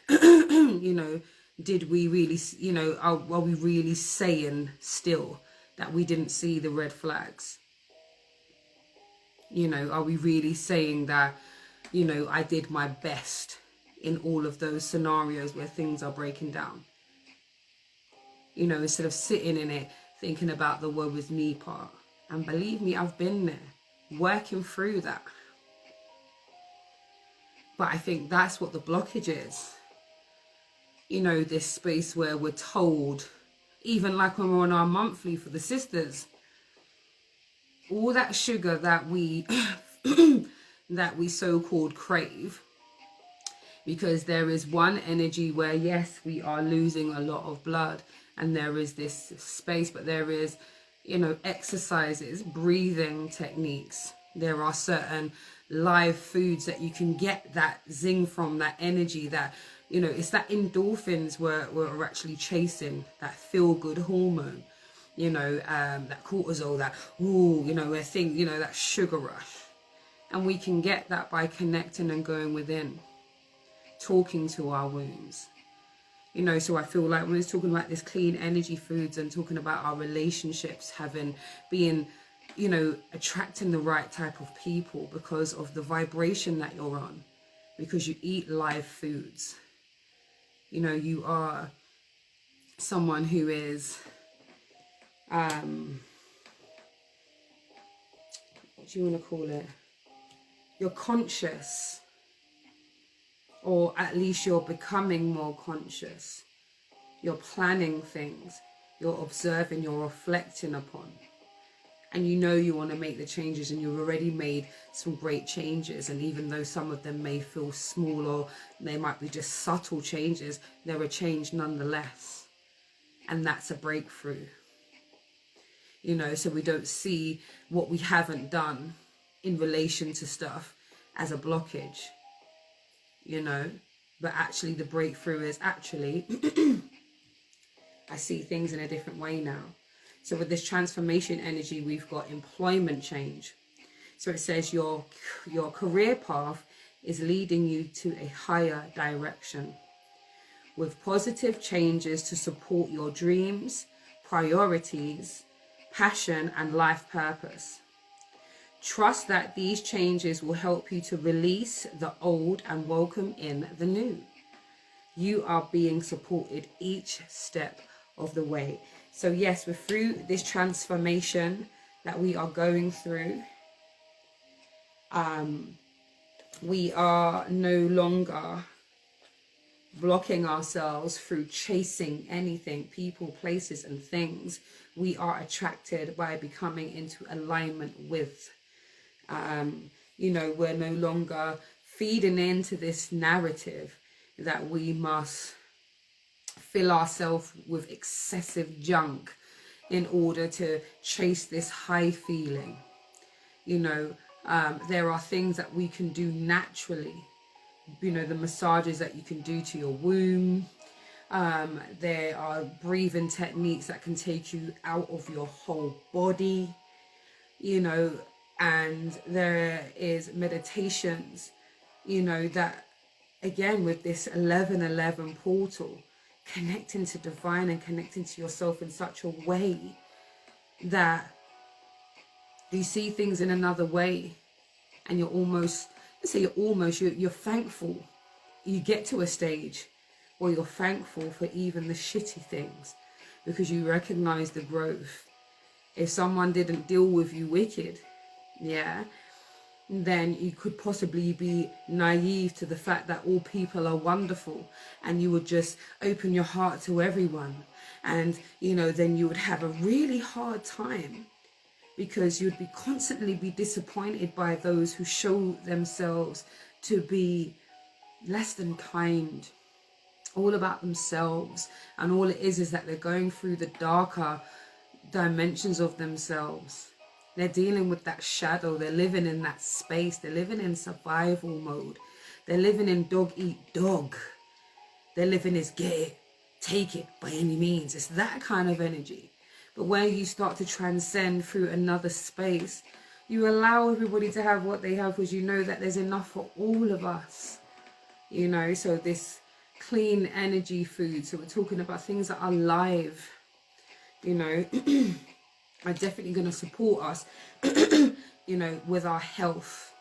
[SPEAKER 2] You know, did we really, you know, are we really saying still that we didn't see the red flags? You know, are we really saying that, you know, I did my best in all of those scenarios where things are breaking down? You know, instead of sitting in it thinking about the woe is me part. And believe me, I've been there, working through that. But I think that's what the blockage is. You know, this space where we're told, even like when we're on our monthly for the sisters, all that sugar that we that we so-called crave, because there is one energy where, yes, we are losing a lot of blood, and there is this space, but there is, you know, exercises, breathing techniques. There are certain live foods that you can get that zing from, that energy, that, you know, it's that endorphins we're actually chasing, that feel-good hormone, you know, that cortisol, that, ooh, you know, you know, that sugar rush. And we can get that by connecting and going within, talking to our wounds. You know, so I feel like when it's talking about this clean energy foods and talking about our relationships being, you know, attracting the right type of people because of the vibration that you're on, because you eat live foods. You know, you are someone who is, what do you want to call it? You're conscious, or at least you're becoming more conscious. You're planning things, you're observing, you're reflecting upon. And you know you want to make the changes, and you've already made some great changes. And even though some of them may feel small, or they might be just subtle changes, they're a change nonetheless. And that's a breakthrough. You know, so we don't see what we haven't done in relation to stuff as a blockage. you know, but actually the breakthrough is actually I see things in a different way now. So with this transformation energy, we've got employment change. So it says your career path is leading you to a higher direction with positive changes to support your dreams, priorities, passion, and life purpose. Trust that these changes will help you to release the old and welcome in the new. You are being supported each step of the way. So yes, we're through this transformation that we are going through. We are no longer blocking ourselves through chasing anything, people, places, and things. We are attracted by becoming into alignment with. You know, we're no longer feeding into this narrative that we must fill ourselves with excessive junk in order to chase this high feeling. You know, there are things that we can do naturally. You know, the massages that you can do to your womb. There are breathing techniques that can take you out of your whole body, you know, and there is meditations, you know, that again with this 1111 portal, connecting to divine and connecting to yourself in such a way that you see things in another way, and you're almost, let's say you're thankful. You get to a stage where you're thankful for even the shitty things because you recognize the growth. If someone didn't deal with you wicked, yeah, then you could possibly be naive to the fact that all people are wonderful and you would just open your heart to everyone. And, you know, then you would have a really hard time because you'd be constantly be disappointed by those who show themselves to be less than kind, all about themselves. And all it is that they're going through the darker dimensions of themselves. They're dealing with that shadow. They're living in that space. They're living in survival mode. They're living in dog eat dog. They're living as get it, take it by any means. It's that kind of energy. But when you start to transcend through another space, you allow everybody to have what they have because you know that there's enough for all of us. You know, so this clean energy food. So we're talking about things that are live, you know, are definitely going to support us, you know, with our health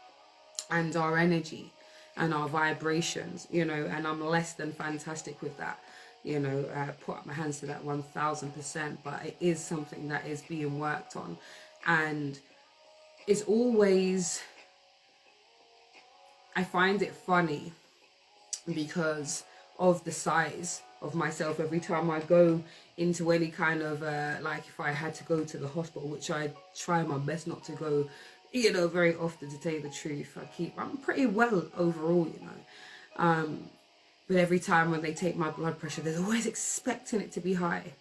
[SPEAKER 2] and our energy and our vibrations, you know, and I'm less than fantastic with that, you know, put up my hands to that 1000%, but it is something that is being worked on. And it's always, I find it funny because of the size of myself. Every time I go into any kind of like if I had to go to the hospital, which I try my best not to go, you know, very often, to tell you the truth. I'm pretty well overall, you know, but every time when they take my blood pressure, they're always expecting it to be high.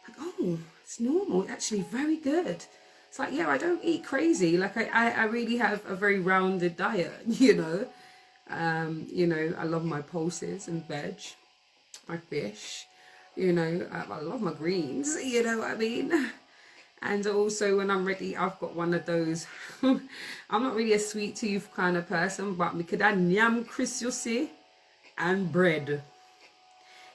[SPEAKER 2] Like, oh, it's normal, actually very good. It's like, yeah, I don't eat crazy. Like I really have a very rounded diet, you know. You know, I love my pulses and veg, my fish, you know, I love my greens, you know what I mean? And also when I'm ready, I've got one of those, I'm not really a sweet tooth kind of person, but me could add yam Chris, you see, and bread.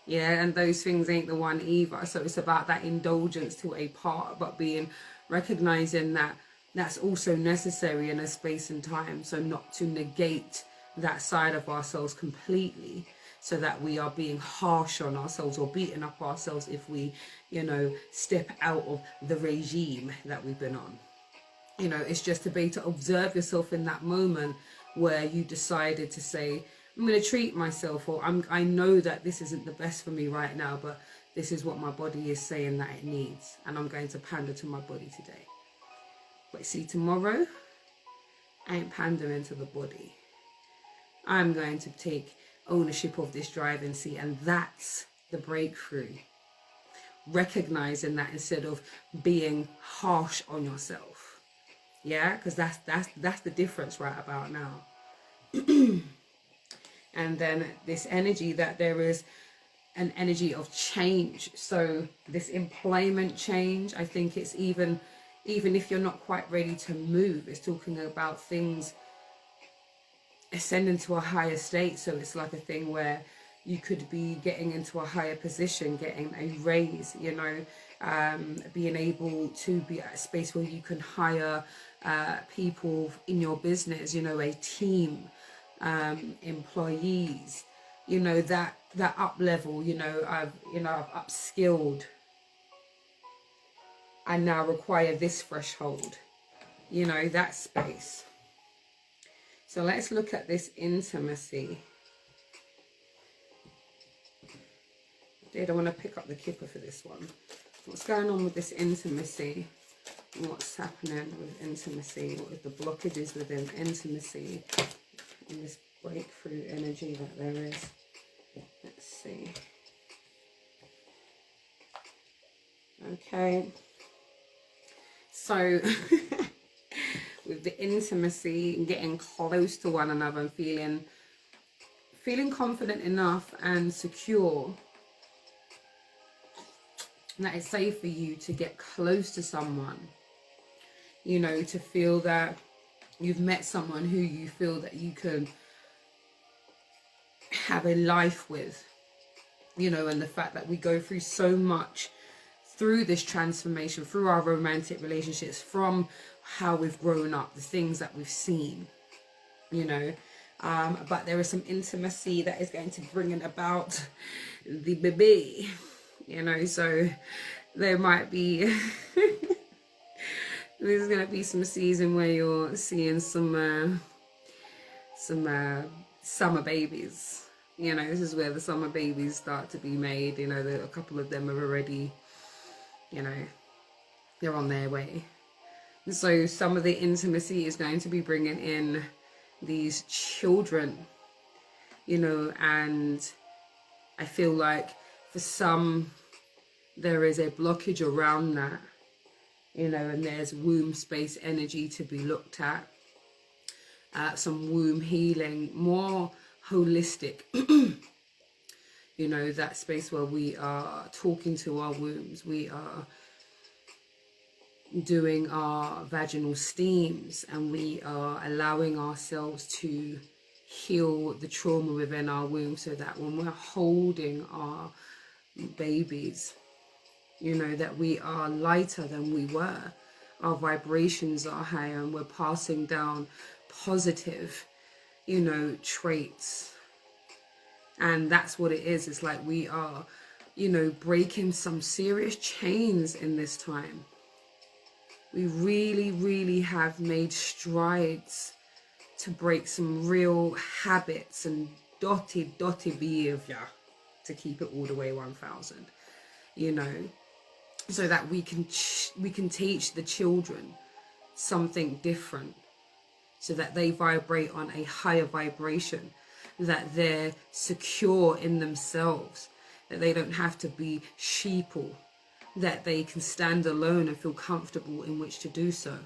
[SPEAKER 2] Yeah, and those things ain't the one either. So it's about that indulgence to a part, but recognizing that that's also necessary in a space and time. So not to negate that side of ourselves completely, so that we are being harsh on ourselves or beating up ourselves if we, you know, step out of the regime that we've been on. You know, it's just to be to observe yourself in that moment where you decided to say, I'm going to treat myself, or I know that this isn't the best for me right now, but this is what my body is saying that it needs, and I'm going to pander to my body today. But see, tomorrow, I ain't pandering to the body. I'm going to take ownership of this driving seat, and that's the breakthrough. Recognizing that instead of being harsh on yourself. Yeah, because that's the difference right about now. And then this energy that there is an energy of change. So this employment change, I think it's even if you're not quite ready to move, it's talking about things ascending to a higher state. So it's like a thing where you could be getting into a higher position, getting a raise, you know, being able to be at a space where you can hire people in your business, you know, a team, employees, you know, that up level, you know, I've upskilled. I now require this threshold, you know, that space. So let's look at this intimacy. I don't want to pick up the kipper for this one. What's going on with this intimacy? What's happening with intimacy? What are the blockages within intimacy? And this breakthrough energy that there is. Let's see. Okay. So with the intimacy and getting close to one another and feeling confident enough and secure that it's safe for you to get close to someone, you know, to feel that you've met someone who you feel that you can have a life with, you know, and the fact that we go through so much through this transformation, through our romantic relationships, from how we've grown up, the things that we've seen, you know, but there is some intimacy that is going to bring it about the baby, you know, so there might be there's going to be some season where you're seeing some summer babies, you know. This is where the summer babies start to be made, you know. A couple of them are already, you know, they're on their way. So some of the intimacy is going to be bringing in these children, you know, and I feel like for some there is a blockage around that, you know, and there's womb space energy to be looked at, some womb healing, more holistic, you know, that space where we are talking to our wombs, we are doing our vaginal steams, and we are allowing ourselves to heal the trauma within our womb, so that when we're holding our babies, you know, that we are lighter than we were, our vibrations are higher, and we're passing down positive, you know, traits. And that's what it is. It's like we are, you know, breaking some serious chains in this time. We really, really have made strides to break some real habits and dotty behavior, to keep it all the way 1000, you know, so that we can teach the children something different, so that they vibrate on a higher vibration, that they're secure in themselves, that they don't have to be sheeple, that they can stand alone and feel comfortable in which to do so,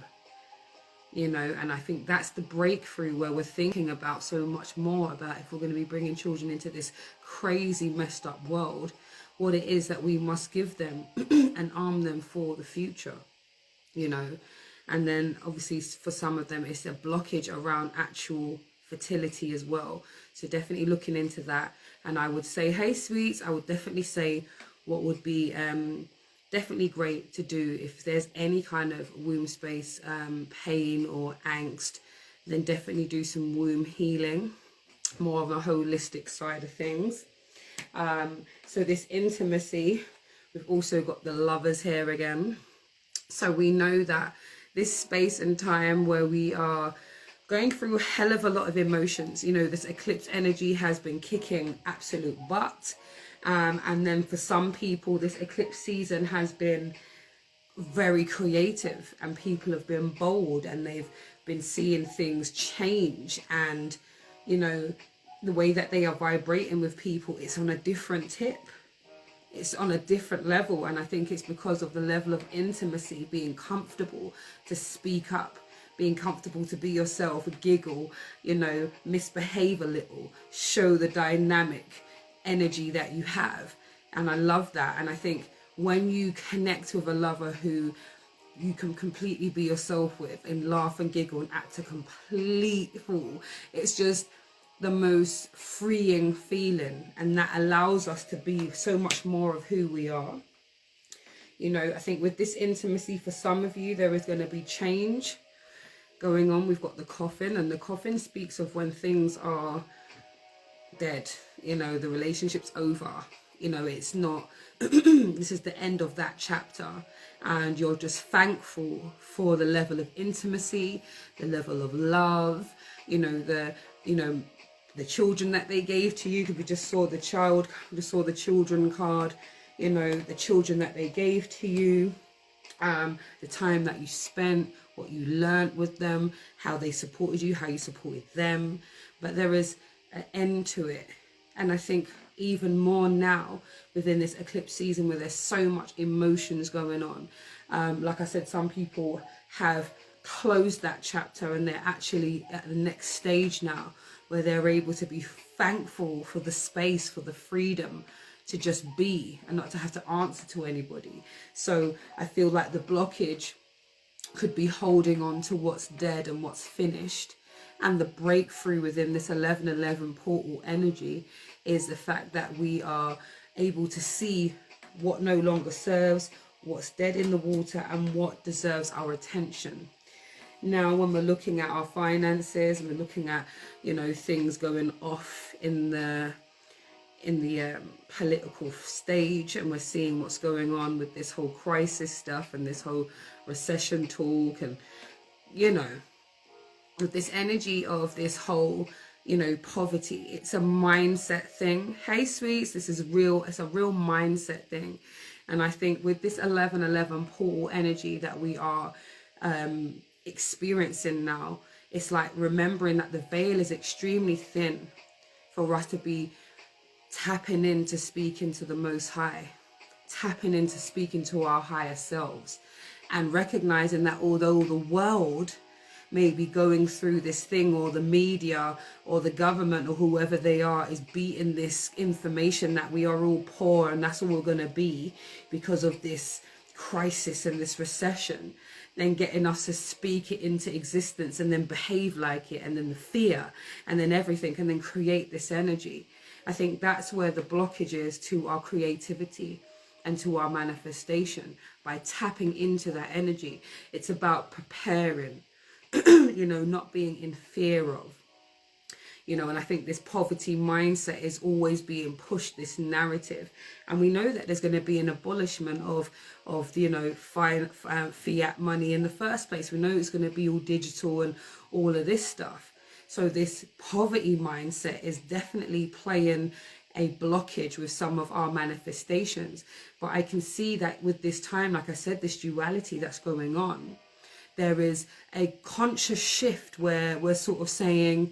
[SPEAKER 2] you know. And I think that's the breakthrough, where we're thinking about so much more about, if we're going to be bringing children into this crazy messed up world, what it is that we must give them and arm them for the future, you know. And then obviously for some of them it's a blockage around actual fertility as well, so definitely looking into that. And I would say, hey sweets, I would definitely say what would be definitely great to do, if there's any kind of womb space pain or angst, then definitely do some womb healing, more of a holistic side of things. So this intimacy, we've also got the lovers here again. So we know that this space and time where we are going through a hell of a lot of emotions, you know, this eclipse energy has been kicking absolute butt. And then for some people, this eclipse season has been very creative, and people have been bold, and they've been seeing things change. And, you know, the way that they are vibrating with people, it's on a different tip. It's on a different level. And I think it's because of the level of intimacy, being comfortable to speak up, being comfortable to be yourself, giggle, you know, misbehave a little, show the dynamic energy that you have. And I love that. And I think when you connect with a lover who you can completely be yourself with and laugh and giggle and act a complete fool, it's just the most freeing feeling, and that allows us to be so much more of who we are. You know, I think with this intimacy, for some of you, there is going to be change going on. We've got the coffin, and the coffin speaks of when things are dead, you know, the relationship's over, you know, it's not this is the end of that chapter, and you're just thankful for the level of intimacy, the level of love, you know, the children that they gave to you, because we just saw the children card, you know, the children that they gave to you, the time that you spent, what you learned with them, how they supported you, how you supported them. But there is an end to it. And I think even more now within this eclipse season where there's so much emotions going on. Like I said, some people have closed that chapter and they're actually at the next stage now where they're able to be thankful for the space, for the freedom to just be and not to have to answer to anybody. So I feel like the blockage could be holding on to what's dead and what's finished. And the breakthrough within this 1111 portal energy is the fact that we are able to see what no longer serves, what's dead in the water, and what deserves our attention. Now, when we're looking at our finances and we're looking at, you know, things going off in the political stage, and we're seeing what's going on with this whole crisis stuff and this whole recession talk, and, you know, with this energy of this whole, you know, poverty, it's a mindset thing. Hey sweets, this is real. It's a real mindset thing. And I think with this 1111 portal energy that we are experiencing now, it's like remembering that the veil is extremely thin for us to be tapping into speaking to the Most High, tapping into speaking to our higher selves, and recognizing that although the world may be going through this thing, or the media or the government or whoever they are is beating this information that we are all poor and that's all we're going to be because of this crisis and this recession, then getting us to speak it into existence and then behave like it, and then the fear and then everything, and then create this energy. I think that's where the blockage is to our creativity and to our manifestation, by tapping into that energy. It's about preparing, you know, not being in fear of, you know. And I think this poverty mindset is always being pushed, this narrative, and we know that there's going to be an abolishment of you know, fiat money in the first place. We know it's going to be all digital and all of this stuff. So this poverty mindset is definitely playing a blockage with some of our manifestations. But I can see that with this time, like I said, this duality that's going on, there is a conscious shift where we're sort of saying,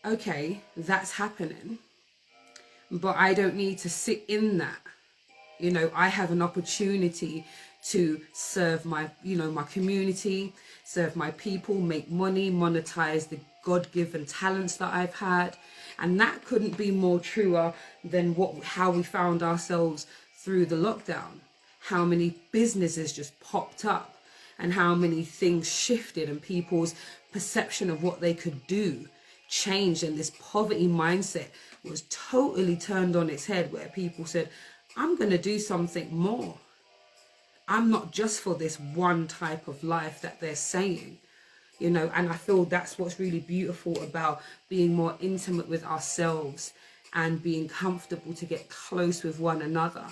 [SPEAKER 2] okay, that's happening, but I don't need to sit in that. You know, I have an opportunity to serve my, you know, my community, serve my people, make money, monetize the God-given talents that I've had. And that couldn't be more truer than how we found ourselves through the lockdown. How many businesses just popped up, and how many things shifted, and people's perception of what they could do changed, and this poverty mindset was totally turned on its head, where people said, I'm going to do something more. I'm not just for this one type of life that they're saying, you know. And I feel that's what's really beautiful about being more intimate with ourselves and being comfortable to get close with one another.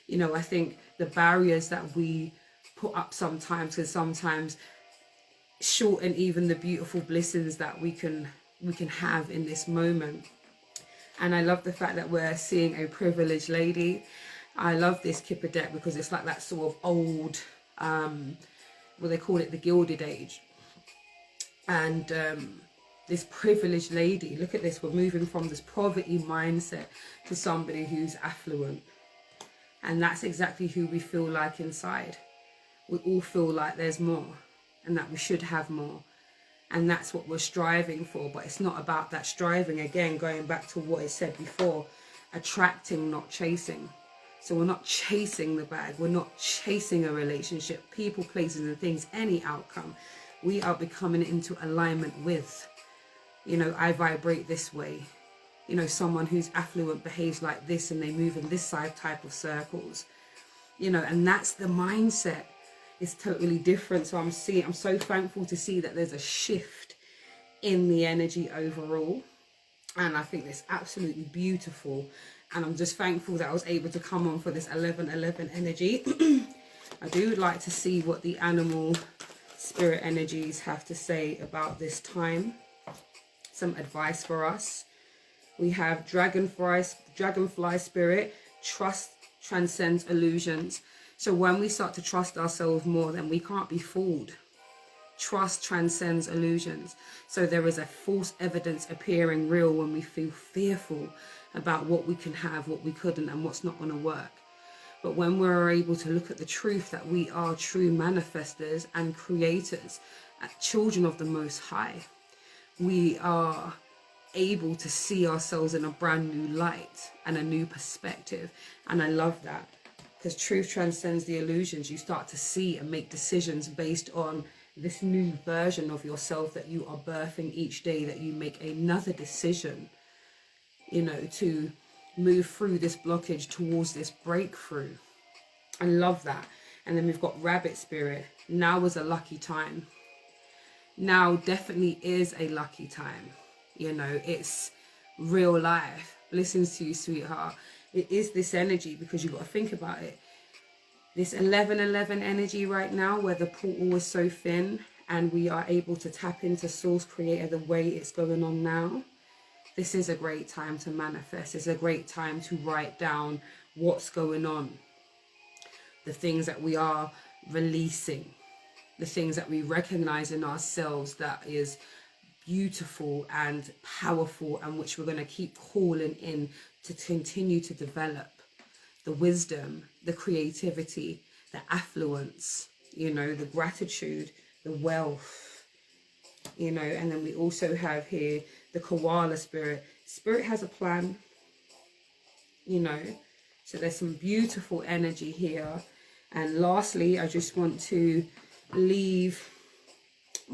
[SPEAKER 2] You know, I think the barriers that we put up sometimes can sometimes shorten even the beautiful blessings that we can have in this moment. And I love the fact that we're seeing a privileged lady. I love this Kipper deck because it's like that sort of old, well, they call it the Gilded Age. And this privileged lady, look at this, we're moving from this poverty mindset to somebody who's affluent. And that's exactly who we feel like inside. We all feel like there's more. and that we should have more. And that's what we're striving for. But it's not about that striving. Again, going back to what it said before, attracting, not chasing. So we're not chasing the bag. We're not chasing a relationship, people, places and things, any outcome. We are becoming into alignment with, you know, I vibrate this way. You know, someone who's affluent behaves like this and they move in this side type of circles. You know, and that's the mindset. It's totally different. So I'm so thankful to see that there's a shift in the energy overall. And I think it's absolutely beautiful. And I'm just thankful that I was able to come on for this 11-11 energy. I do like to see what the animal spirit energies have to say about this time. Some advice for us. We have dragonfly spirit. Trust transcends illusions. So when we start to trust ourselves more, then we can't be fooled. Trust transcends illusions. So there is a false evidence appearing real when we feel fearful about what we can have, what we couldn't, and what's not going to work. But when we're able to look at the truth that we are true manifestors and creators, children of the Most High, we are able to see ourselves in a brand new light and a new perspective. And I love that, because truth transcends the illusions. You start to see and make decisions based on this new version of yourself that you are birthing each day, that you make another decision, you know, to move through this blockage towards this breakthrough. I love that. And then we've got rabbit spirit. Now is a lucky time. Now definitely is a lucky time. You know, it's real life. Blessings to you, sweetheart. It is this energy, because you've got to think about it. This 11-11 energy right now, where the portal is so thin and we are able to tap into Source Creator the way it's going on now. This is a great time to manifest. It's a great time to write down what's going on. The things that we are releasing. The things that we recognize in ourselves that is beautiful and powerful, and which we're going to keep calling in to continue to develop. The wisdom, the creativity, the affluence, you know, the gratitude, the wealth, you know. And then we also have here the koala spirit. Spirit has a plan, you know. So there's some beautiful energy here. And lastly, I just want to leave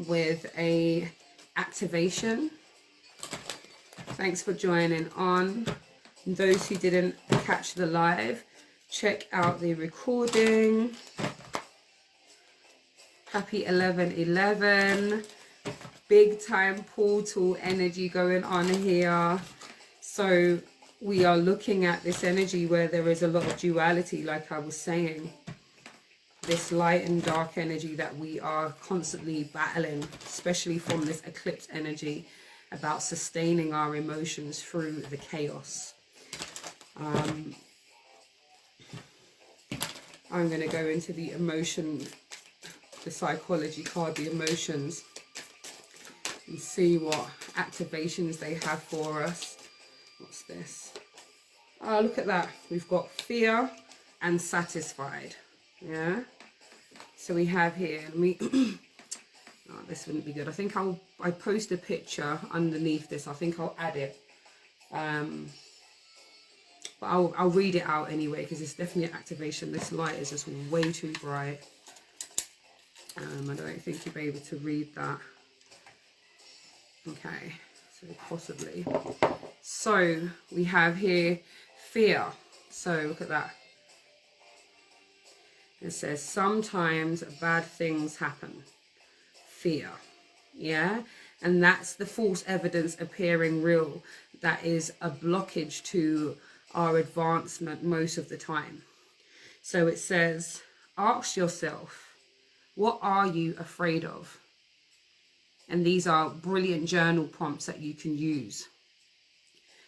[SPEAKER 2] with a activation. Thanks for joining on. And those who didn't catch the live, check out the recording. Happy 11-11. Big time portal energy going on here. So we are looking at this energy where there is a lot of duality, like I was saying. This light and dark energy that we are constantly battling, especially from this eclipse energy, about sustaining our emotions through the chaos. I'm going to go into the emotion, the psychology card, the emotions, and see what activations they have for us. What's this? Oh, look at that. We've got fear and satisfied. Yeah. So we have here, let me, oh, this wouldn't be good. I think I post a picture underneath this. I think I'll add it. But I'll read it out anyway, because it's definitely an activation. This light is just way too bright. I don't think you'll be able to read that. Okay, so possibly. So we have here fear. So look at that. It says sometimes bad things happen. Fear. Yeah. And that's the false evidence appearing real. That is a blockage to our advancement most of the time. So it says, ask yourself, what are you afraid of? And these are brilliant journal prompts that you can use.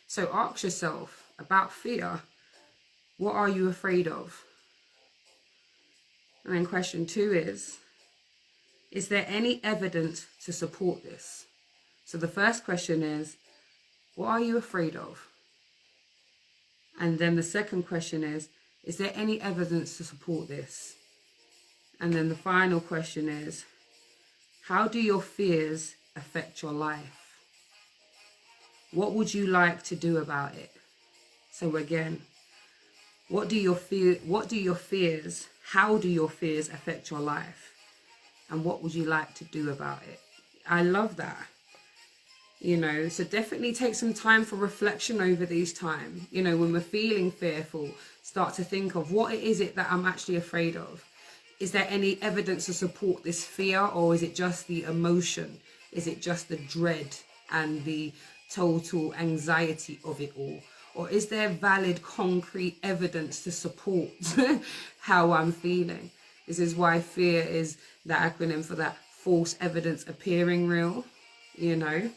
[SPEAKER 2] So ask yourself about fear. What are you afraid of? And then question 2 is there any evidence to support this? So the first question is, what are you afraid of? And then the second question is there any evidence to support this? And then the final question is, How do your fears affect your life? What would you like to do about it? So again, how do your fears affect your life? And what would you like to do about it? I love that. You know, so definitely take some time for reflection over these times. You know, when we're feeling fearful, start to think of what is it that I'm actually afraid of? Is there any evidence to support this fear, or is it just the emotion? Is it just the dread and the total anxiety of it all? Or is there valid, concrete evidence to support how I'm feeling? This is why fear is the acronym for that false evidence appearing real, you know?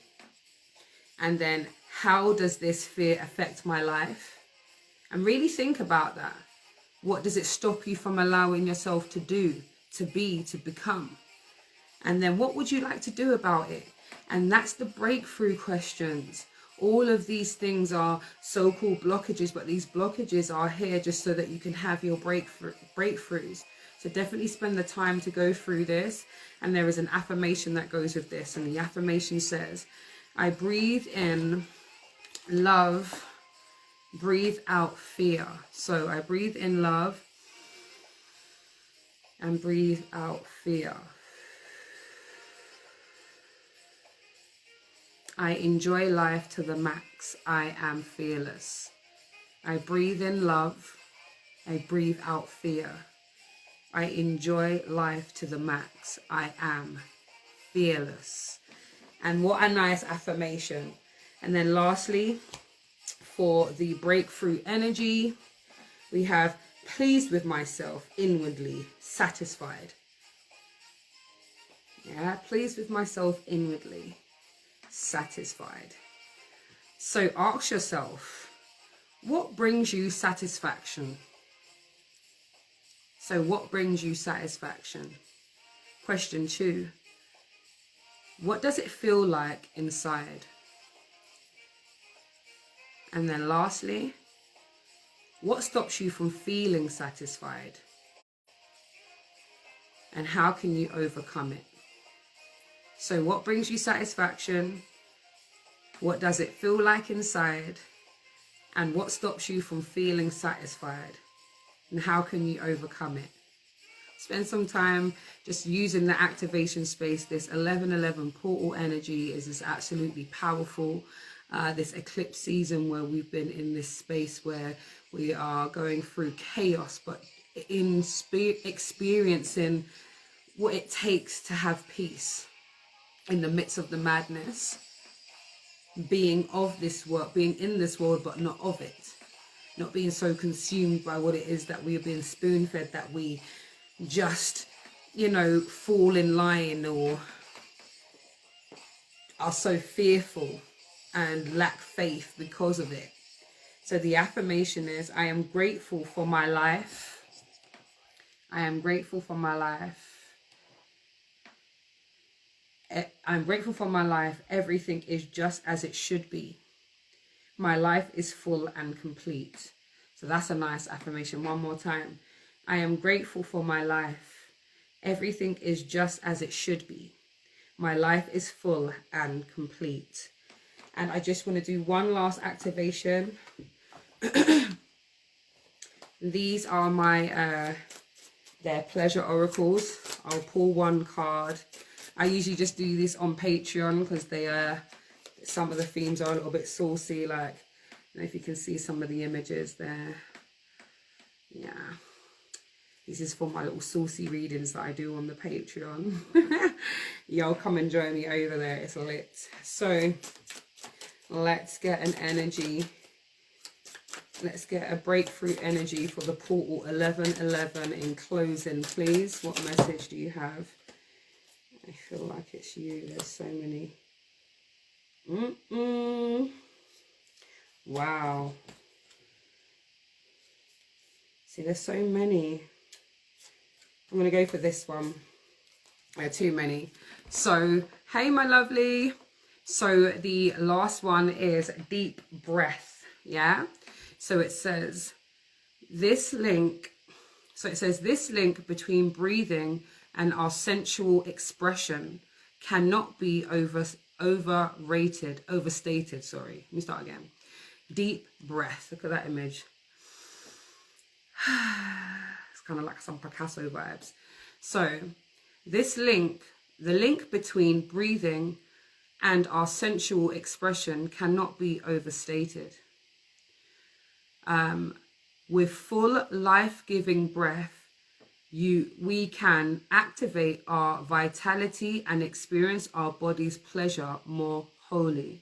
[SPEAKER 2] And then, how does this fear affect my life? And really think about that. What does it stop you from allowing yourself to do, to be, to become? And then what would you like to do about it? And that's the breakthrough questions. All of these things are so-called blockages, but these blockages are here just so that you can have your breakthroughs. So definitely spend the time to go through this. And there is an affirmation that goes with this. And the affirmation says, I breathe in love, breathe out fear. So I breathe in love and breathe out fear. I enjoy life to the max. I am fearless. I breathe in love. I breathe out fear. I enjoy life to the max. I am fearless. And what a nice affirmation. And then lastly, for the breakthrough energy, we have pleased with myself, inwardly satisfied. Yeah, pleased with myself, inwardly satisfied. So ask yourself, what brings you satisfaction? So what brings you satisfaction? Question 2. What does it feel like inside? And then lastly, what stops you from feeling satisfied? And how can you overcome it? So what brings you satisfaction? What does it feel like inside? And what stops you from feeling satisfied? And how can you overcome it? Spend some time just using the activation space. This 1111 portal energy is absolutely powerful. This eclipse season where we've been in this space where we are going through chaos, but in experiencing what it takes to have peace in the midst of the madness, being of this world, being in this world, but not of it, not being so consumed by what it is that we are being spoon-fed that we just, you know, fall in line or are so fearful and lack faith because of it. So the affirmation is, I am grateful for my life. I am grateful for my life. I'm grateful for my life. Everything is just as it should be. My life is full and complete. So that's a nice affirmation. One more time. I am grateful for my life. Everything is just as it should be. My life is full and complete. And I just want to do one last activation. These are my their pleasure oracles. I'll pull one card. I usually just do this on Patreon because they are, some of the themes are a little bit saucy. Like, I don't know if you can see some of the images there. Yeah. This is for my little saucy readings that I do on the Patreon. Y'all come and join me over there. It's lit. So let's get an energy. Let's get a breakthrough energy for the portal 1111 in closing, please. What message do you have? I feel like it's you. There's so many. Wow. See, there's so many. I'm going to go for this one. There are too many. So, hey, my lovely. So, the last one is deep breath. Yeah. So, it says this link. So, it says this link between breathing and our sensual expression cannot be overstated. Sorry, let me start again. Deep breath. Look at that image. It's kind of like some Picasso vibes. So this link, the link between breathing and our sensual expression cannot be overstated. With full life-giving breath, we can activate our vitality and experience our body's pleasure more wholly.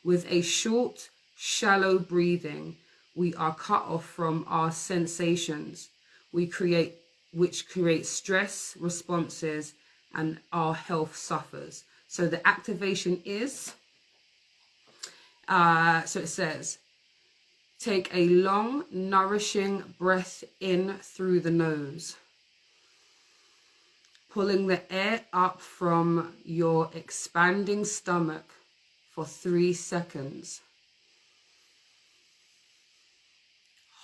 [SPEAKER 2] With a short, shallow breathing, we are cut off from our sensations, which create stress responses, and our health suffers. So the activation is, so it says, take a long, nourishing breath in through the nose, pulling the air up from your expanding stomach for 3 seconds.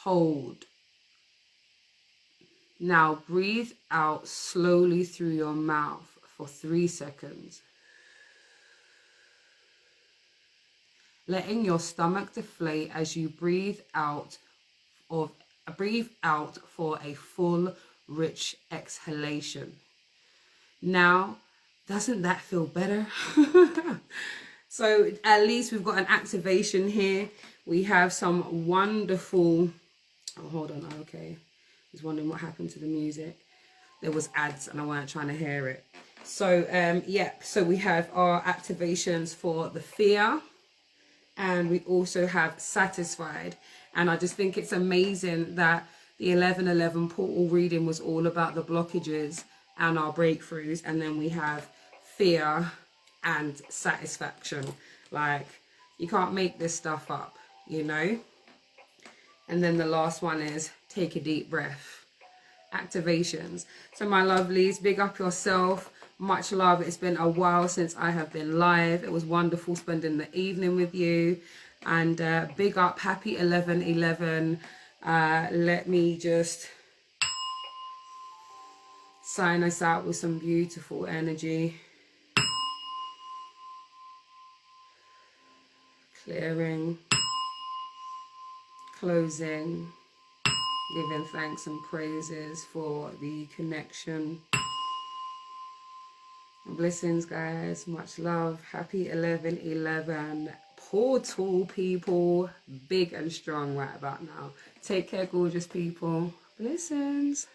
[SPEAKER 2] Hold. Now breathe out slowly through your mouth for 3 seconds. Letting your stomach deflate as you breathe out for a full, rich exhalation. Now, doesn't that feel better? So at least we've got an activation here. We have some wonderful, oh, hold on, okay. I was wondering what happened to the music. There was ads and I weren't trying to hear it. So, so we have our activations for the fear, and we also have satisfied. And I just think it's amazing that the 1111 portal reading was all about the blockages and our breakthroughs, and then we have fear and satisfaction. Like, you can't make this stuff up, you know. And then the last one is take a deep breath. Activations. So my lovelies, big up yourself. Much love. It's been a while since I have been live. It was wonderful spending the evening with you. And big up, happy 11/11. Let me just sign us out with some beautiful energy. Clearing, closing, giving thanks and praises for the connection. Blessings, guys. Much love. Happy 11/11. Portal people. Big and strong right about now. Take care, gorgeous people. Blessings.